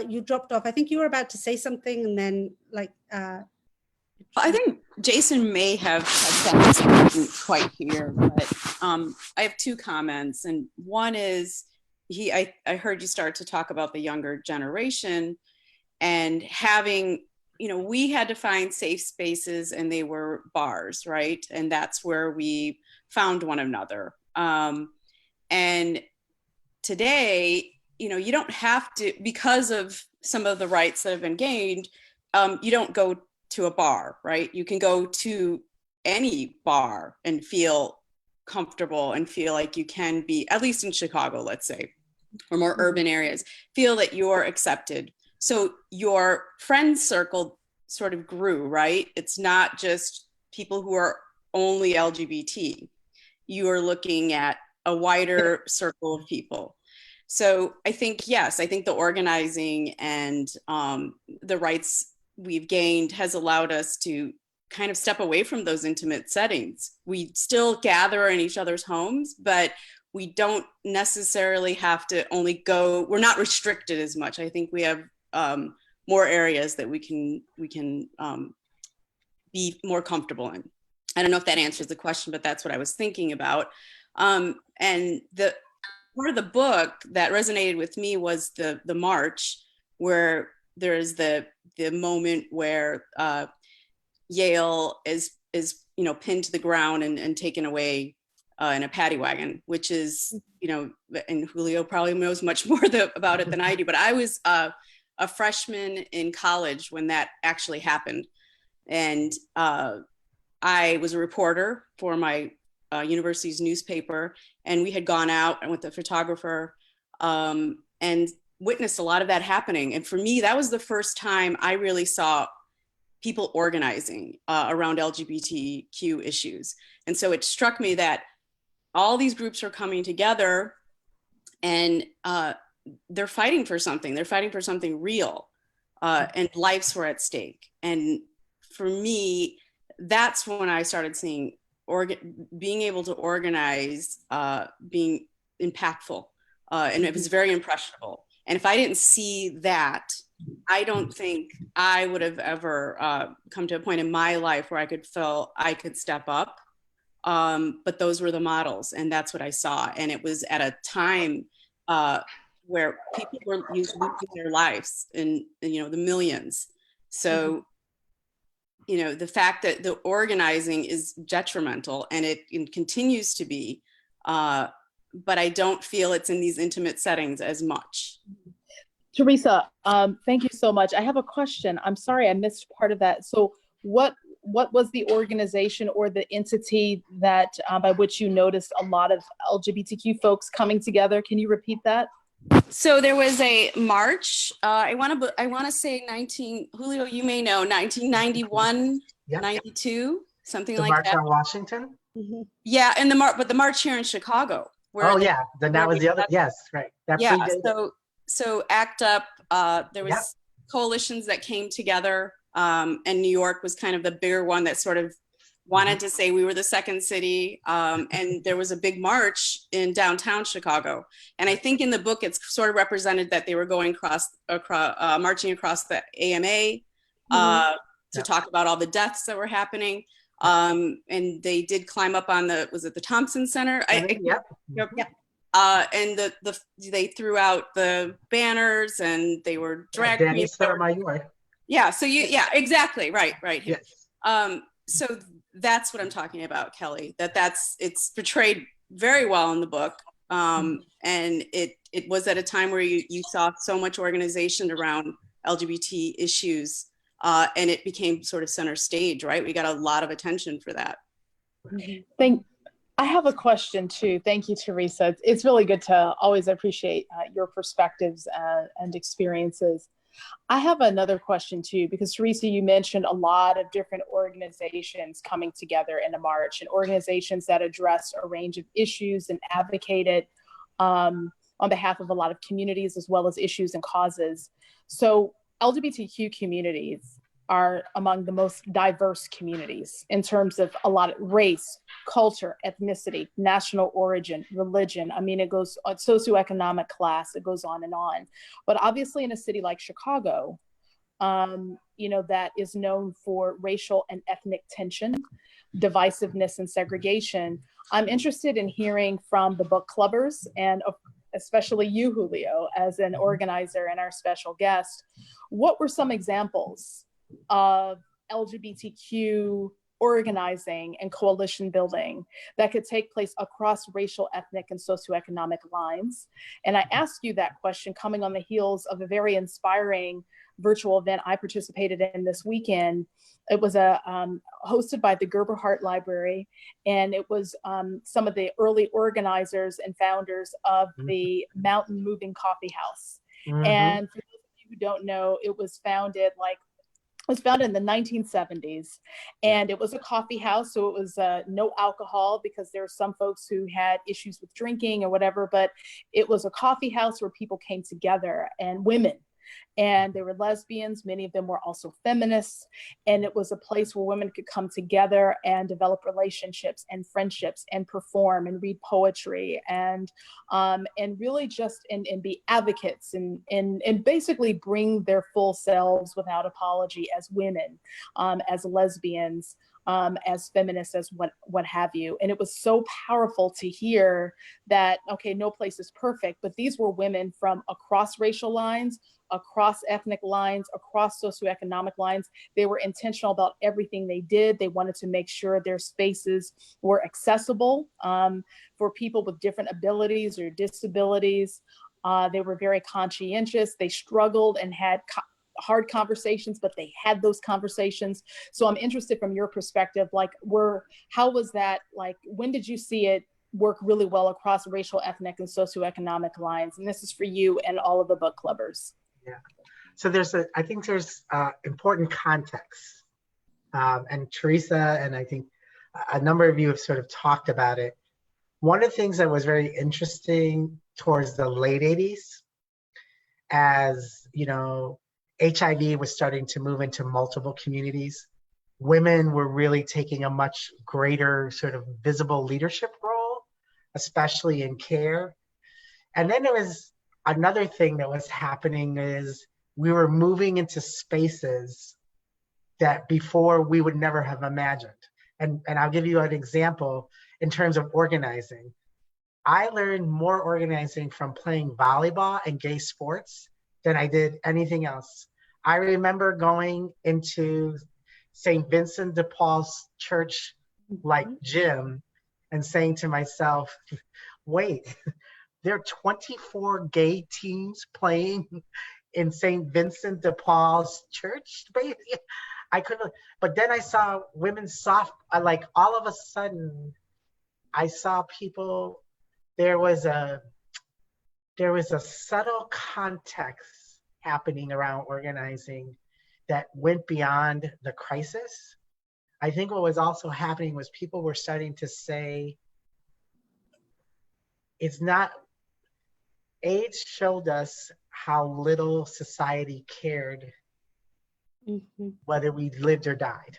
you dropped off. I think you were about to say something, and then I think Jason may have said something I didn't quite hear, but I have two comments. And one is, I heard you start to talk about the younger generation and having, we had to find safe spaces, and they were bars, right? And that's where we found one another. And today, you don't have to, because of some of the rights that have been gained, you don't go to a bar, right? You can go to any bar and feel comfortable and feel like you can be, at least in Chicago, let's say, or more urban areas, feel that you're accepted. So your friend circle sort of grew, right? It's not just people who are only LGBT. You are looking at a wider circle of people. So I think, yes, I think the organizing and the rights we've gained has allowed us to kind of step away from those intimate settings. We still gather in each other's homes, but we don't necessarily have to only go, we're not restricted as much. I think we have more areas that we can be more comfortable in. I don't know if that answers the question, but that's what I was thinking about. And the part of the book that resonated with me was the march, where there's the moment where Yale is pinned to the ground and taken away in a paddy wagon, which is, and Julio probably knows much more about it than I do, but I was a freshman in college when that actually happened. And I was a reporter for my university's newspaper, and we had gone out with a photographer and witnessed a lot of that happening. And for me, that was the first time I really saw people organizing around LGBTQ issues. And so it struck me that all these groups are coming together, and they're fighting for something. They're fighting for something real, and lives were at stake. And for me, that's when I started seeing being able to organize, being impactful, and it was very impressionable. And if I didn't see that, I don't think I would have ever come to a point in my life where I could feel I could step up. But those were the models, and that's what I saw. And it was at a time where people were losing their lives in, the millions. So, the fact that the organizing is detrimental, and it continues to be, but I don't feel it's in these intimate settings as much. Teresa, thank you so much. I have a question. I'm sorry I missed part of that. So what was the organization or the entity that by which you noticed a lot of LGBTQ folks coming together? Can you repeat that? So there was a march. I want to say Julio, you may know, 1991, Yep. 92, something The like March that. on Washington? Yeah, and but the march here in Chicago. Then that was the other, yes, right. That predated. So ACT UP, there was coalitions that came together And New York was kind of the bigger one that sort of wanted to say we were the second city. And there was a big march in downtown Chicago. And I think in the book, it's sort of represented that they were going marching across the AMA to talk about all the deaths that were happening. And they did climb up on was it the Thompson Center? Yep. And they threw out the banners and they were drag queens. Yeah, so exactly, right. Yes. So that's what I'm talking about, Kelly, it's portrayed very well in the book. And it was at a time where you saw so much organization around LGBT issues, and it became sort of center stage, right? We got a lot of attention for that. I have a question too. Thank you, Teresa. It's really good to always appreciate your perspectives and experiences. I have another question too, because Teresa, you mentioned a lot of different organizations coming together in a march, and organizations that address a range of issues and advocated on behalf of a lot of communities, as well as issues and causes. So LGBTQ communities are among the most diverse communities in terms of a lot of race, culture, ethnicity, national origin, religion. I mean, it goes on socioeconomic class, it goes on and on. But obviously in a city like Chicago, that is known for racial and ethnic tension, divisiveness, and segregation, I'm interested in hearing from the book clubbers, and especially you, Julio, as an organizer and our special guest. What were some examples of LGBTQ organizing and coalition building that could take place across racial, ethnic, and socioeconomic lines? And I ask you that question coming on the heels of a very inspiring virtual event I participated in this weekend. It was hosted by the Gerber Hart Library, and it was some of the early organizers and founders of the Mountain Moving Coffee House. And for those of you who don't know, it was founded in the 1970s, and it was a coffee house. So it was no alcohol, because there were some folks who had issues with drinking or whatever, but it was a coffee house where people came together, and women, and they were lesbians. Many of them were also feminists. And it was a place where women could come together and develop relationships and friendships and perform and read poetry and really just and be advocates and basically bring their full selves without apology as women, as lesbians, as feminists, as what have you. And it was so powerful to hear that, okay, no place is perfect, but these were women from across racial lines, across ethnic lines, across socioeconomic lines. They were intentional about everything they did. They wanted to make sure their spaces were accessible for people with different abilities or disabilities. They were very conscientious. They struggled and had hard conversations, but they had those conversations. So I'm interested from your perspective, how was that, when did you see it work really well across racial, ethnic, and socioeconomic lines? And this is for you and all of the book clubbers. Yeah. So I think there's important context. And Teresa, and I think a number of you have sort of talked about it. One of the things that was very interesting towards the late 80s, as HIV was starting to move into multiple communities, women were really taking a much greater sort of visible leadership role, especially in care. And then there was another thing that was happening is we were moving into spaces that before we would never have imagined. And I'll give you an example in terms of organizing. I learned more organizing from playing volleyball and gay sports than I did anything else. I remember going into St. Vincent de Paul's church gym and saying to myself, wait, there are 24 gay teams playing in St. Vincent de Paul's church? I couldn't, but then I saw women's all of a sudden, I saw people, there was a subtle context happening around organizing that went beyond the crisis. I think what was also happening was people were starting to say, AIDS showed us how little society cared whether we lived or died.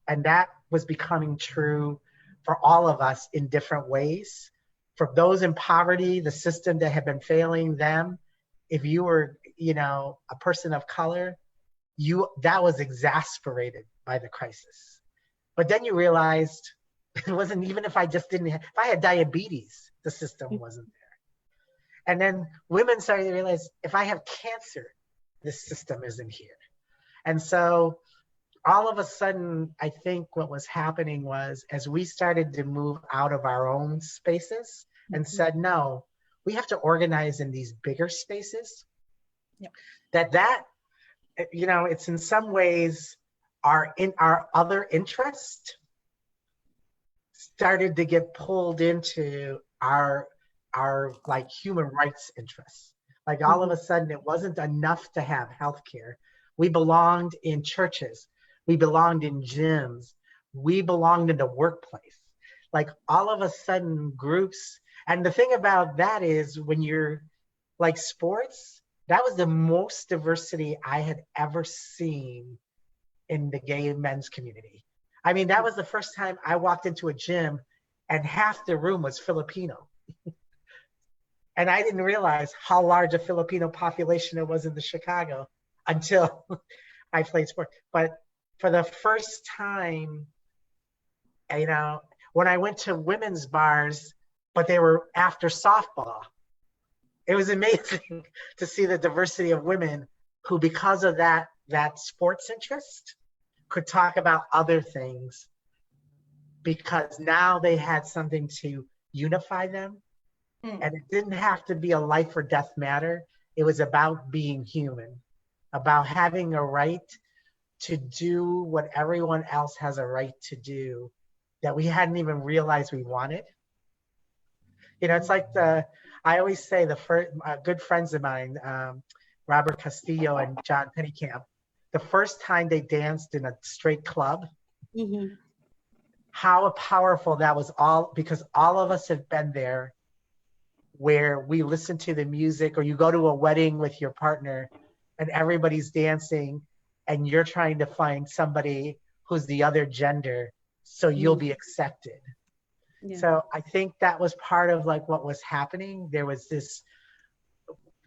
And that was becoming true for all of us in different ways. For those in poverty, the system that had been failing them, if you were, a person of color, that was exasperated by the crisis. But then you realized it wasn't, even if I had diabetes, the system wasn't there. And then women started to realize, if I have cancer, this system isn't here. And so all of a sudden, I think what was happening was, as we started to move out of our own spaces and said, no, we have to organize in these bigger spaces, that it's in some ways our other interest started to get pulled into our like human rights interests. Like all of a sudden, it wasn't enough to have healthcare. We belonged in churches. We belonged in gyms. We belonged in the workplace. Like all of a sudden groups, and the thing about that is when you're like sports, that was the most diversity I had ever seen in the gay men's community. I mean, that was the first time I walked into a gym and half the room was Filipino. And I didn't realize how large a Filipino population it was in the Chicago until I played sport. But for the first time, when I went to women's bars, but they were after softball, it was amazing to see the diversity of women who, because of that sports interest, could talk about other things, because now they had something to unify them. And it didn't have to be a life or death matter. It was about being human, about having a right to do what everyone else has a right to do that we hadn't even realized we wanted. It's like I always say good friends of mine, Robert Castillo and John Pennycamp, the first time they danced in a straight club, how powerful that was, all because all of us have been there, where we listen to the music, or you go to a wedding with your partner and everybody's dancing and you're trying to find somebody who's the other gender so you'll be accepted. So I think that was part of like what was happening. There was this,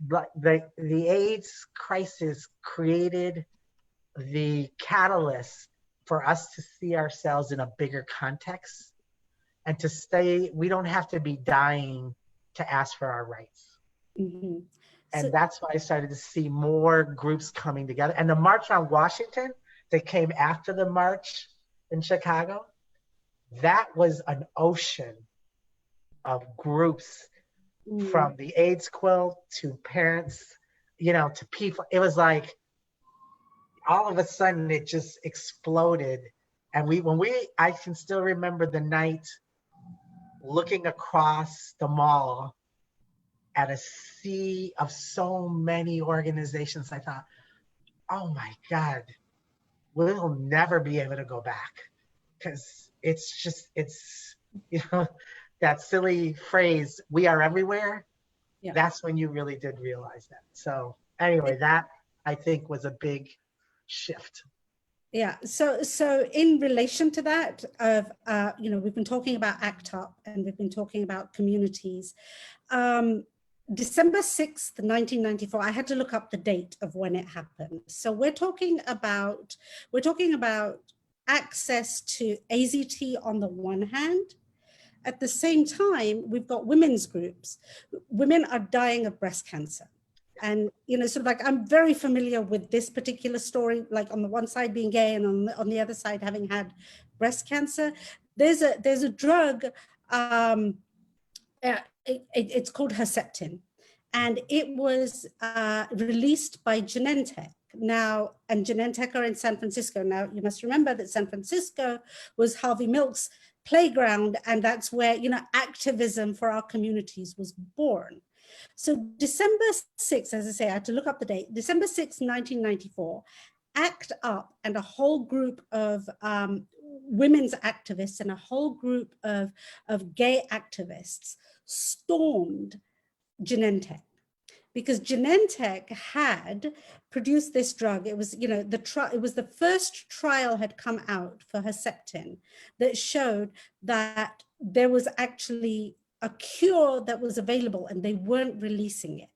the AIDS crisis created the catalyst for us to see ourselves in a bigger context and to stay, we don't have to be dying to ask for our rights. And that's why I started to see more groups coming together. And the March on Washington that came after the march in Chicago, that was an ocean of groups, from the AIDS quilt to parents, to people. It was like, all of a sudden it just exploded. And I can still remember the night looking across the mall at a sea of so many organizations. I thought, oh my God, we'll never be able to go back. Because it's that silly phrase, we are everywhere. That's when you really did realize that. So anyway, that I think was a big shift. Yeah, so in relation to that, we've been talking about ACT UP and we've been talking about communities. December 6th, 1994, I had to look up the date of when it happened. So we're talking about access to AZT on the one hand. At the same time, we've got women's groups. Women are dying of breast cancer. And, sort of like, I'm very familiar with this particular story, like on the one side being gay and on the other side having had breast cancer. There's a drug, it's called Herceptin, and it was released by Genentech. Now, and Genentech are in San Francisco. Now, you must remember that San Francisco was Harvey Milk's playground, and that's where, activism for our communities was born. So December 6th, as I say, I had to look up the date, December 6th, 1994, ACT UP and a whole group of women's activists and a whole group of gay activists stormed Genentech. because Genentech had produced this drug. It was, you know, it was the first trial had come out for Herceptin that showed that there was actually a cure that was available, and they weren't releasing it.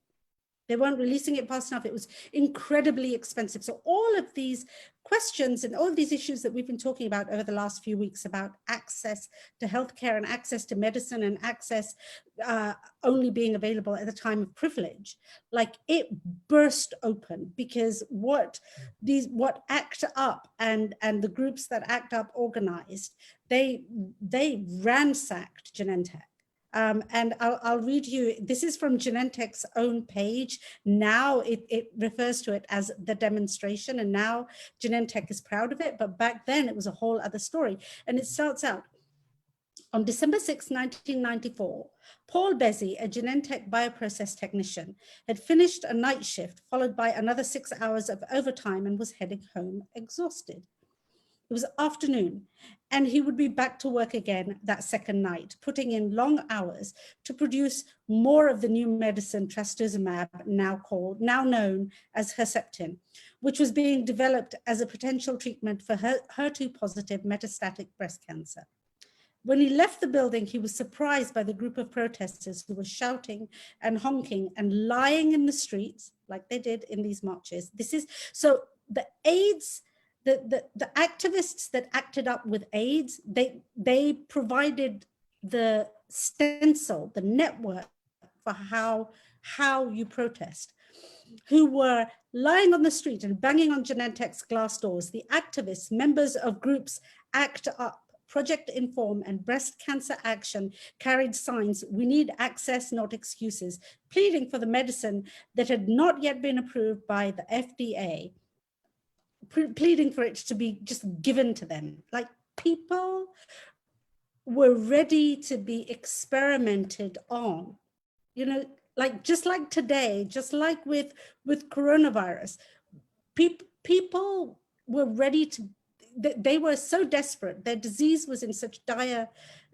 They weren't releasing it fast enough. It was incredibly expensive. So all of these questions and all of these issues that we've been talking about over the last few weeks about access to healthcare and access to medicine and access only being available at the time of privilege, like it burst open, because what ACT UP and the groups that ACT UP organized, they ransacked Genentech. And I'll read you, this is from Genentech's own page. Now it refers to it as the demonstration, and now Genentech is proud of it, but back then it was a whole other story. And it starts out, on December 6, 1994, Paul Bezzi, a Genentech bioprocess technician, had finished a night shift followed by another 6 hours of overtime and was heading home exhausted. It was afternoon, and he would be back to work again that second night, putting in long hours to produce more of the new medicine trastuzumab, now known as Herceptin, which was being developed as a potential treatment for HER2-positive metastatic breast cancer. When he left the building, he was surprised by the group of protesters who were shouting and honking and lying in the streets like they did in these marches. So the AIDS, the activists that acted up with AIDS, they provided the stencil, the network for how you protest, who were lying on the street and banging on Genentech's glass doors. The activists, members of groups ACT UP, Project Inform, and Breast Cancer Action carried signs, "We need access, not excuses," pleading for the medicine that had not yet been approved by the FDA, pleading for it to be just given to them. Like, people were ready to be experimented on, you know, like just like today, just like with coronavirus, people were ready to, they were so desperate, their disease was in such dire,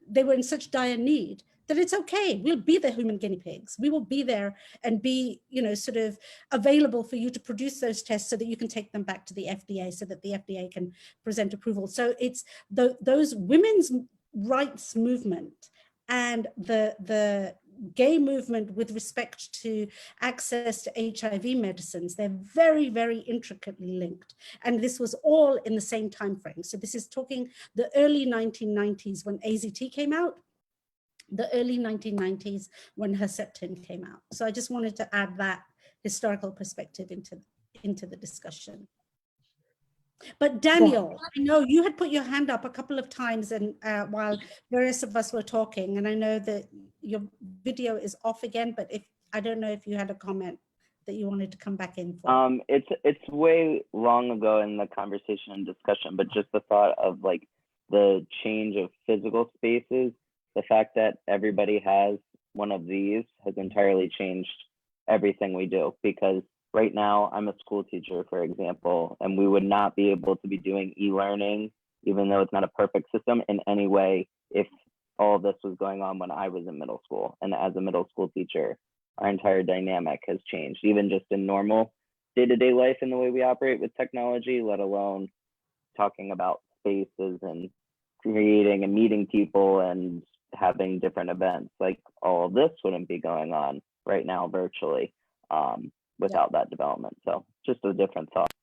they were in such dire need that it's okay, we'll be the human guinea pigs. We will be there and be, you know, sort of available for you to produce those tests so that you can take them back to the FDA so that the FDA can present approval. So it's those women's rights movement and the gay movement with respect to access to HIV medicines, they're very, very intricately linked. And this was all in the same time frame. So this is talking the early 1990s when AZT came out, the early 1990s when Herceptin came out. So I just wanted to add that historical perspective into the discussion. But Daniel, I know you had put your hand up a couple of times and while various of us were talking, and I know that your video is off again, but I don't know if you had a comment that you wanted to come back in for. It's way long ago in the conversation and discussion, but just the thought of like the change of physical spaces, the fact that everybody has one of these has entirely changed everything we do, because right now, I'm a school teacher, for example, and we would not be able to be doing e-learning, even though it's not a perfect system in any way, if all of this was going on when I was in middle school. And as a middle school teacher, our entire dynamic has changed, even just in normal day-to-day life and the way we operate with technology, let alone talking about spaces and creating and meeting people and having different events. Like, all of this wouldn't be going on right now virtually. Without that development. So just a different thought.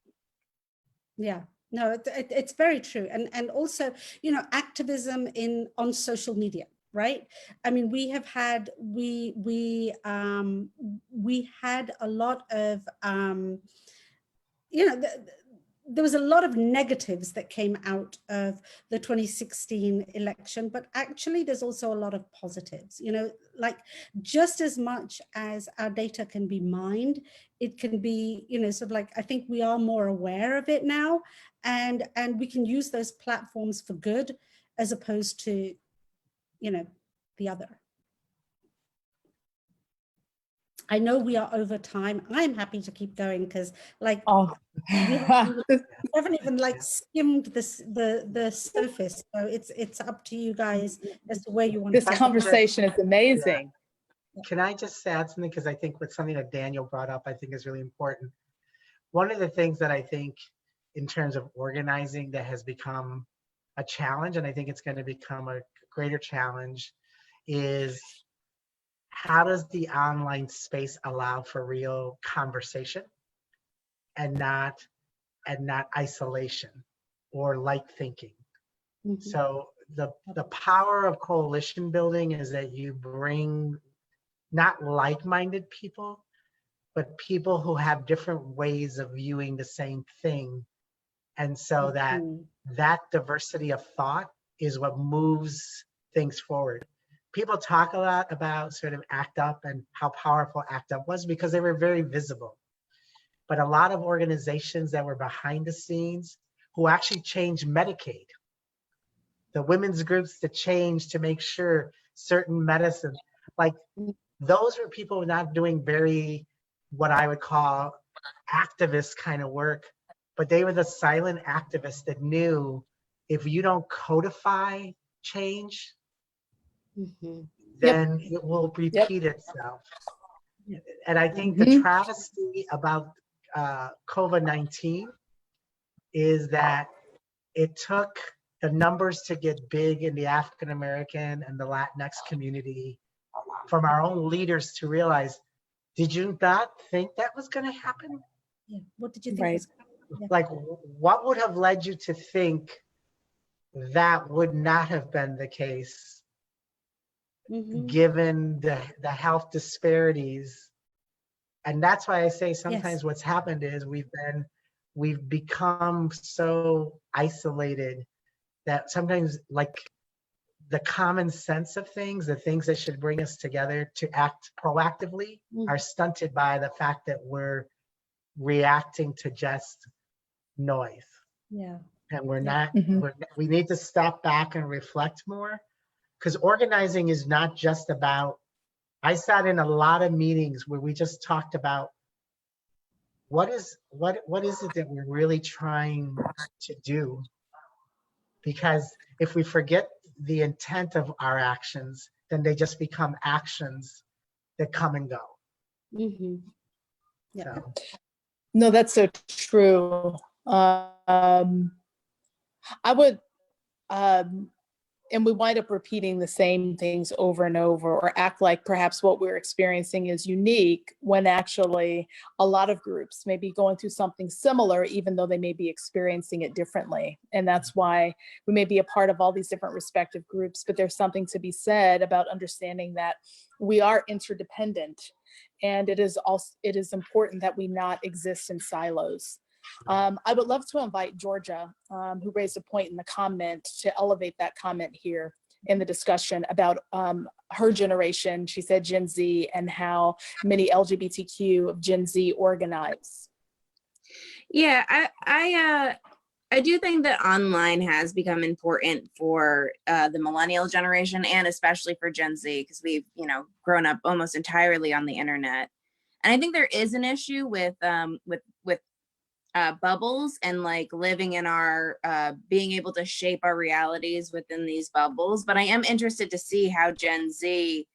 Yeah, no, it's very true. And also, you know, activism on social media, right? I mean, we have had, we had a lot of, you know, there was a lot of negatives that came out of the 2016 election, but actually there's also a lot of positives, you know, like just as much as our data can be mined, it can be, you know, sort of like, I think we are more aware of it now, and we can use those platforms for good as opposed to, you know, the other. I know we are over time. I'm happy to keep going because, like, we haven't even like skimmed the surface. So it's up to you guys as to where you want. This conversation is amazing. can I just add something? Because I think with something that Daniel brought up, I think is really important. One of the things that I think in terms of organizing that has become a challenge, and I think it's going to become a greater challenge, is how does the online space allow for real conversation and not isolation or like thinking. So the power of coalition building is that you bring not like-minded people, but people who have different ways of viewing the same thing. And so that diversity of thought is what moves things forward. People talk a lot about sort of ACT UP and how powerful ACT UP was because they were very visible. But a lot of organizations that were behind the scenes who actually changed Medicaid, the women's groups that changed to make sure certain medicine, like those were people not doing very, what I would call activist kind of work, but they were the silent activists that knew if you don't codify change, then it will repeat itself. And I think the travesty about COVID-19 is that it took the numbers to get big in the African American and the Latinx community from our own leaders to realize, did you not think that was going to happen? Yeah. What did you think? Right. Like, what would have led you to think that would not have been the case, given the health disparities? And that's why I say sometimes what's happened is we've become so isolated that sometimes, like, the common sense of things, the things that should bring us together to act proactively, are stunted by the fact that we're reacting to just noise. Yeah. And we're not, we need to step back and reflect more, because organizing is not just about, I sat in a lot of meetings where we just talked about what is it that we're really trying to do? Because if we forget the intent of our actions, then they just become actions that come and go. Yeah. So. No, that's so true. I would, and we wind up repeating the same things over and over, or act like perhaps what we're experiencing is unique when actually a lot of groups may be going through something similar, even though they may be experiencing it differently. And that's why we may be a part of all these different respective groups, but there's something to be said about understanding that we are interdependent, and it is important that we not exist in silos. I would love to invite Georgia, who raised a point in the comment, to elevate that comment here in the discussion about her generation. She said Gen Z, and how many LGBTQ of Gen Z organize. Yeah, I do think that online has become important for the millennial generation, and especially for Gen Z, because we've, grown up almost entirely on the internet. And I think there is an issue with bubbles, and like living in our being able to shape our realities within these bubbles. But I am interested to see how Gen Z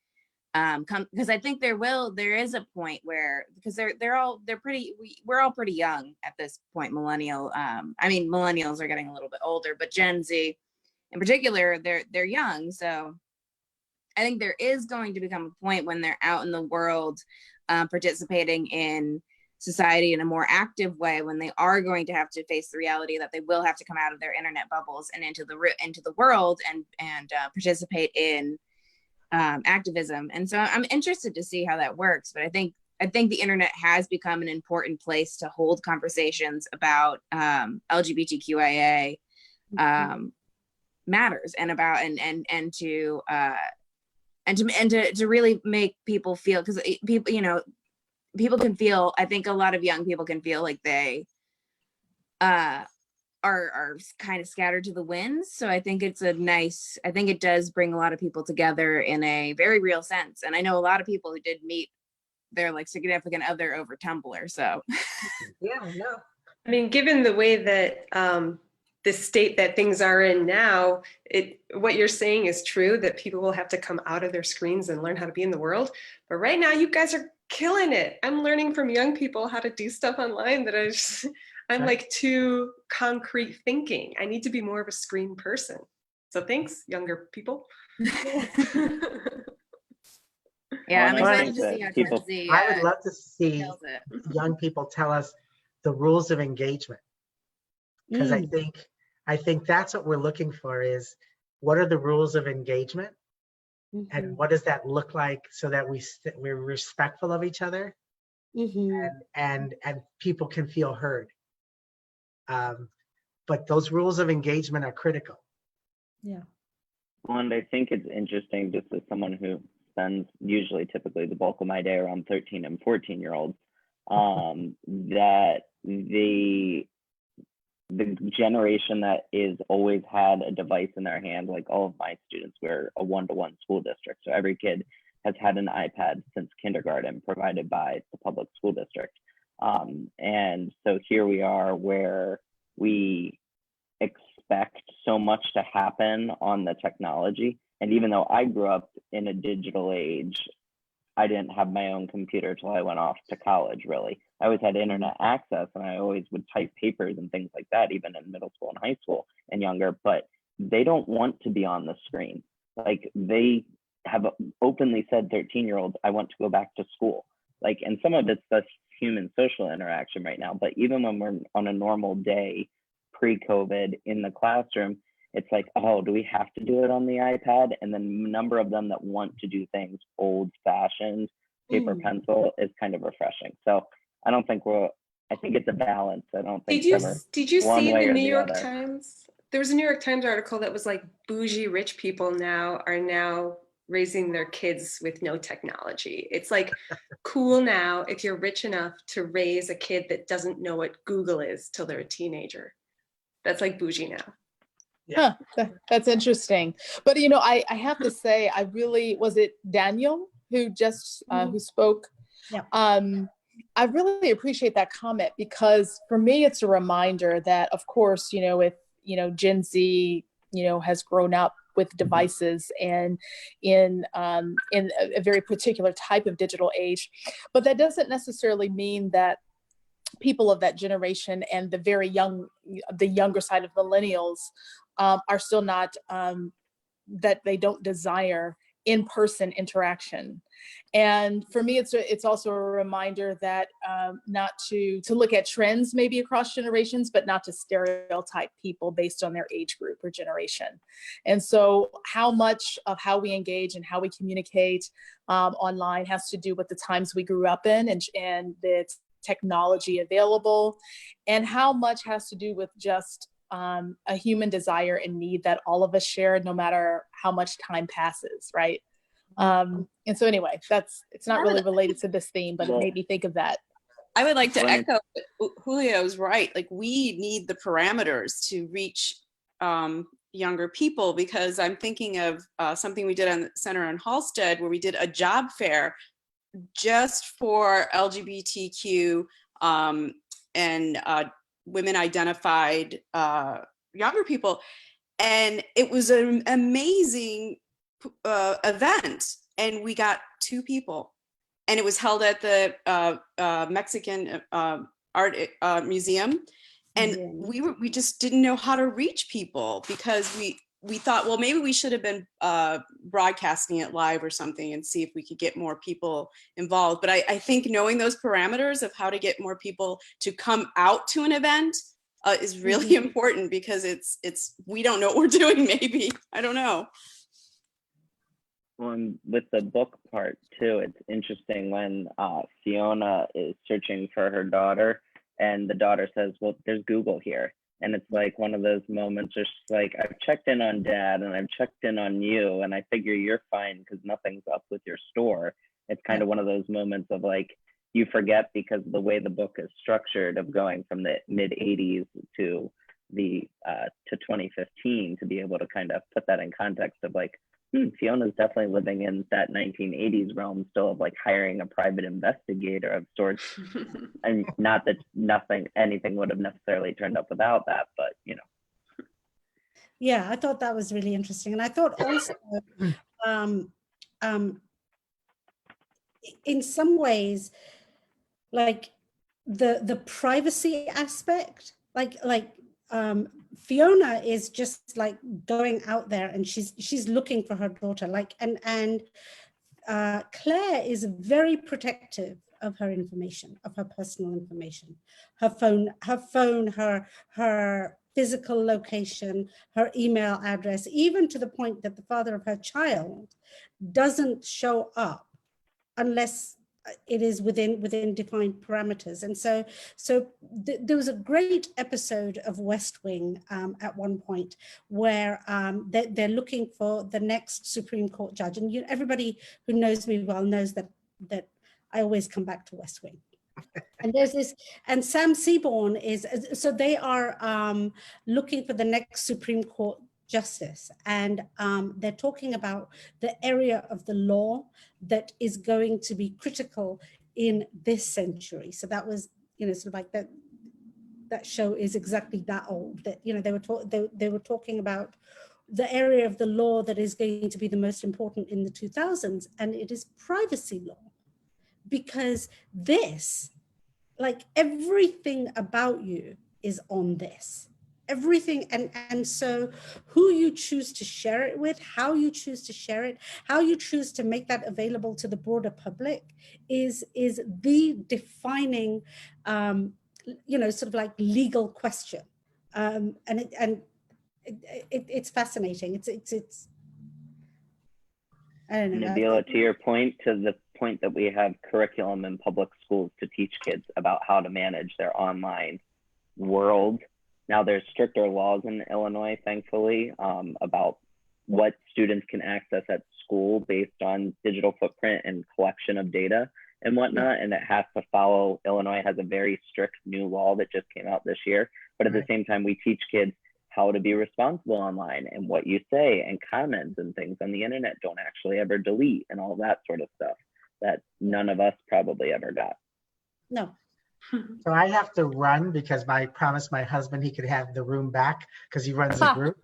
because I think there is a point where, because we're all pretty young at this point. Millennials are getting a little bit older, but Gen Z in particular, they're young. So I think there is going to become a point when they're out in the world participating in society in a more active way, when they are going to have to face the reality that they will have to come out of their internet bubbles and into the world and participate in activism. And so I'm interested to see how that works. But I think the internet has become an important place to hold conversations about LGBTQIA matters, and about and to really make people feel, because people can feel, I think a lot of young people can feel like they are kind of scattered to the winds. So I think it does bring a lot of people together in a very real sense. And I know a lot of people who did meet their like significant other over Tumblr. So Yeah, no. I mean, given the way that the state that things are in now, what you're saying is true, that people will have to come out of their screens and learn how to be in the world. But right now, you guys are killing it. I'm learning from young people how to do stuff online that I'm like too concrete thinking. I need to be more of a screen person. So thanks, younger people. Yeah, I'm Well, I excited think to see how that people- Gen Z I would love to see kills it. young people tell us the rules of engagement, because I think that's what we're looking for, is what are the rules of engagement and what does that look like, so that we're respectful of each other and people can feel heard. But those rules of engagement are critical. Yeah. Well, and I think it's interesting, just as someone who spends typically the bulk of my day around 13 and 14-year-olds, that the generation that is always had a device in their hand, like all of my students, we're a one-to-one school district. So every kid has had an iPad since kindergarten, provided by the public school district. And so here we are, where we expect so much to happen on the technology. And even though I grew up in a digital age, I didn't have my own computer till I went off to college, really. I always had internet access, and I always would type papers and things like that, even in middle school and high school and younger, but they don't want to be on the screen. Like, they have openly said, 13-year-olds, I want to go back to school. Like, and some of it's the human social interaction right now, but even when we're on a normal day, pre-COVID in the classroom, it's like, oh, do we have to do it on the iPad? And then the number of them that want to do things old-fashioned, paper pencil, is kind of refreshing. So I don't think I think it's a balance. I don't think Did you one see way in the or New the York other. Times? There was a New York Times article that was like, bougie rich people are now raising their kids with no technology. It's like cool now if you're rich enough to raise a kid that doesn't know what Google is till they're a teenager. That's like bougie now. Huh, that's interesting. But I have to say, was it Daniel who just who spoke? Yeah. I really appreciate that comment, because for me, it's a reminder that, of course, if Gen Z has grown up with devices and in a very particular type of digital age, but that doesn't necessarily mean that people of that generation and the younger side of millennials are still not, that they don't desire in-person interaction. And for me, it's also a reminder that not to look at trends maybe across generations, but not to stereotype people based on their age group or generation. And so how much of how we engage and how we communicate online has to do with the times we grew up in and the technology available, and how much has to do with just a human desire and need that all of us share, no matter how much time passes, right? And so anyway, it's not really related to this theme, but it made me think of that. I would like to echo Julio's right. Like, we need the parameters to reach younger people, because I'm thinking of something we did on the Center on Halstead, where we did a job fair just for LGBTQ and women identified younger people. And it was an amazing event. And we got 2 people. And it was held at the Mexican Art Museum. And we just didn't know how to reach people, because we thought, well, maybe we should have been broadcasting it live or something and see if we could get more people involved. But I think knowing those parameters of how to get more people to come out to an event is really important, because it's we don't know what we're doing, maybe. I don't know. Well, with the book part too, it's interesting when Fiona is searching for her daughter, and the daughter says, well, there's Google here. And it's like one of those moments where it's like, I've checked in on Dad and I've checked in on you, and I figure you're fine because nothing's up with your store. It's kind of one of those moments of like, you forget, because of the way the book is structured, of going from the mid 80s to the to 2015, to be able to kind of put that in context of like, Fiona's definitely living in that 1980s realm still, of like hiring a private investigator of sorts. And not that anything would have necessarily turned up without that, but Yeah, I thought that was really interesting. And I thought also, um, in some ways, like the privacy aspect, Fiona is just like going out there and she's looking for her daughter, like, and Claire is very protective of her information, of her personal information, her phone, her physical location, her email address, even to the point that the father of her child doesn't show up unless it is within defined parameters. And so there was a great episode of West Wing at one point where they're looking for the next Supreme Court judge. And everybody who knows me well knows that I always come back to West Wing. And there's this, and Sam Seaborn is, so they are looking for the next Supreme Court justice, and they're talking about the area of the law that is going to be critical in this century. So that was, sort of like that show is exactly that old, that they were talking about the area of the law that is going to be the most important in the 2000s, and it is privacy law, because this, like, everything about you is on this. Everything, and so who you choose to share it with, how you choose to share it, how you choose to make that available to the broader public is the defining sort of like legal question. And it's fascinating. It's I don't know. Nabila, to your point, to the point that we have curriculum in public schools to teach kids about how to manage their online world. Now, there's stricter laws in Illinois, thankfully, about what students can access at school based on digital footprint and collection of data and whatnot. And it has to follow, Illinois has a very strict new law that just came out this year. But at the same time, we teach kids how to be responsible online, and what you say and comments and things on the internet don't actually ever delete, and all that sort of stuff that none of us probably ever got. No. So I have to run because I promised my husband he could have the room back because he runs the group.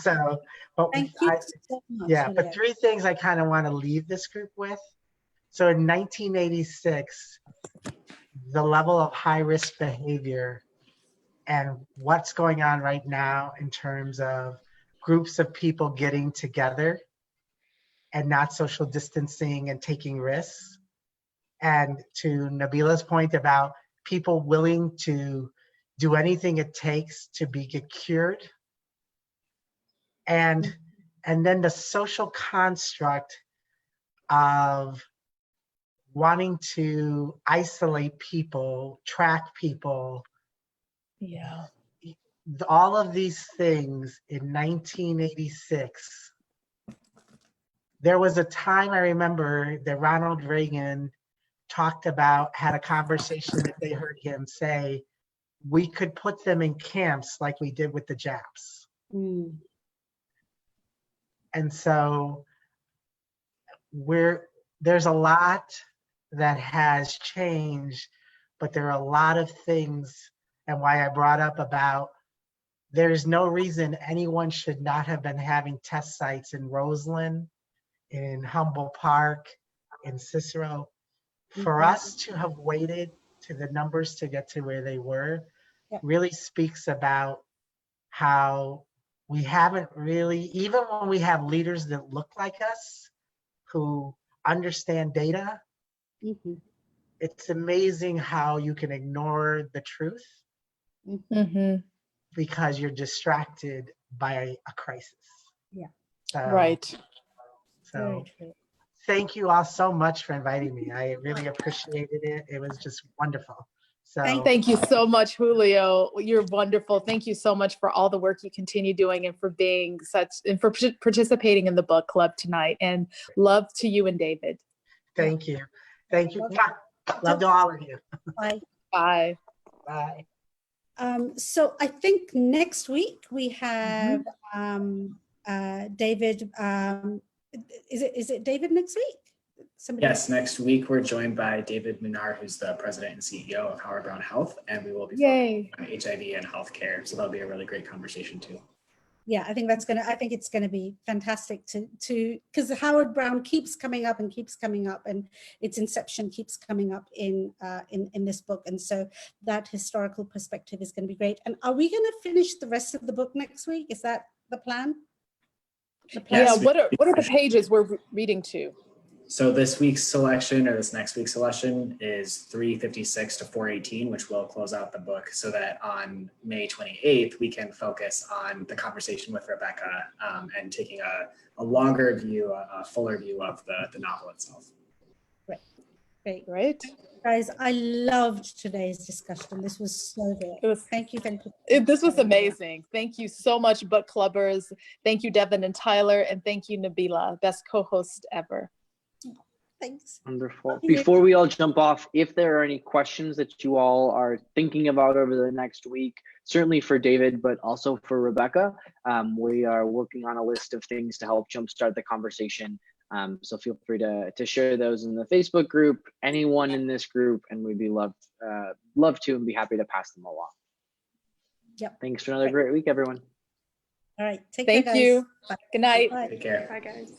So, but Thank you so much. yeah, but three things I kind of want to leave this group with. So in 1986, the level of high-risk behavior and what's going on right now in terms of groups of people getting together and not social distancing and taking risks. And to Nabila's point about people willing to do anything it takes to get cured. And then the social construct of wanting to isolate people, track people. Yeah. All of these things in 1986. There was a time I remember that Ronald Reagan had a conversation that they heard him say, we could put them in camps like we did with the Japs. Mm. And so there's a lot that has changed, but there are a lot of things, and why I brought up about there's no reason anyone should not have been having test sites in Roseland, in Humboldt Park, in Cicero. For us to have waited to the numbers to get to where they were really speaks about how we haven't really, even when we have leaders that look like us, who understand data, it's amazing how you can ignore the truth because you're distracted by a crisis. Yeah. So, Right. So thank you all so much for inviting me. I really appreciated it. It was just wonderful. So Thank you so much, Julio. You're wonderful. Thank you so much for all the work you continue doing and for being and for participating in the book club tonight. And love to you and David. Thank you. Thank you. Love to all of you. Bye. Bye. Bye. So I think next week we have David. Is it David next week? Yes, next week we're joined by David Munar, who's the president and CEO of Howard Brown Health, and we will be focusing on HIV and healthcare. So that'll be a really great conversation too. Yeah, I think it's gonna be fantastic to because Howard Brown keeps coming up and its inception keeps coming up in this book, and so that historical perspective is going to be great. And are we going to finish the rest of the book next week? Is that the plan? Yes, Yeah, what are the pages we're reading to? So this week's selection, or this next week's selection, is 356 to 418, which will close out the book, so that on May 28th we can focus on the conversation with Rebecca and taking a longer view, a fuller view of the novel itself. Great. Guys, I loved today's discussion. This was so good. Thank you. This was amazing. Thank you so much, book clubbers. Thank you, Devin and Tyler, and thank you, Nabila, best co-host ever. Thanks. Wonderful. Before we all jump off, if there are any questions that you all are thinking about over the next week, certainly for David, but also for Rebecca, we are working on a list of things to help jumpstart the conversation. So feel free to share those in the Facebook group, anyone in this group, and we'd be love to and be happy to pass them along. Yep. Thanks for another great week, everyone. All right. Take care, guys. Thank you. Bye. Good night. Bye. Take care. Bye, guys.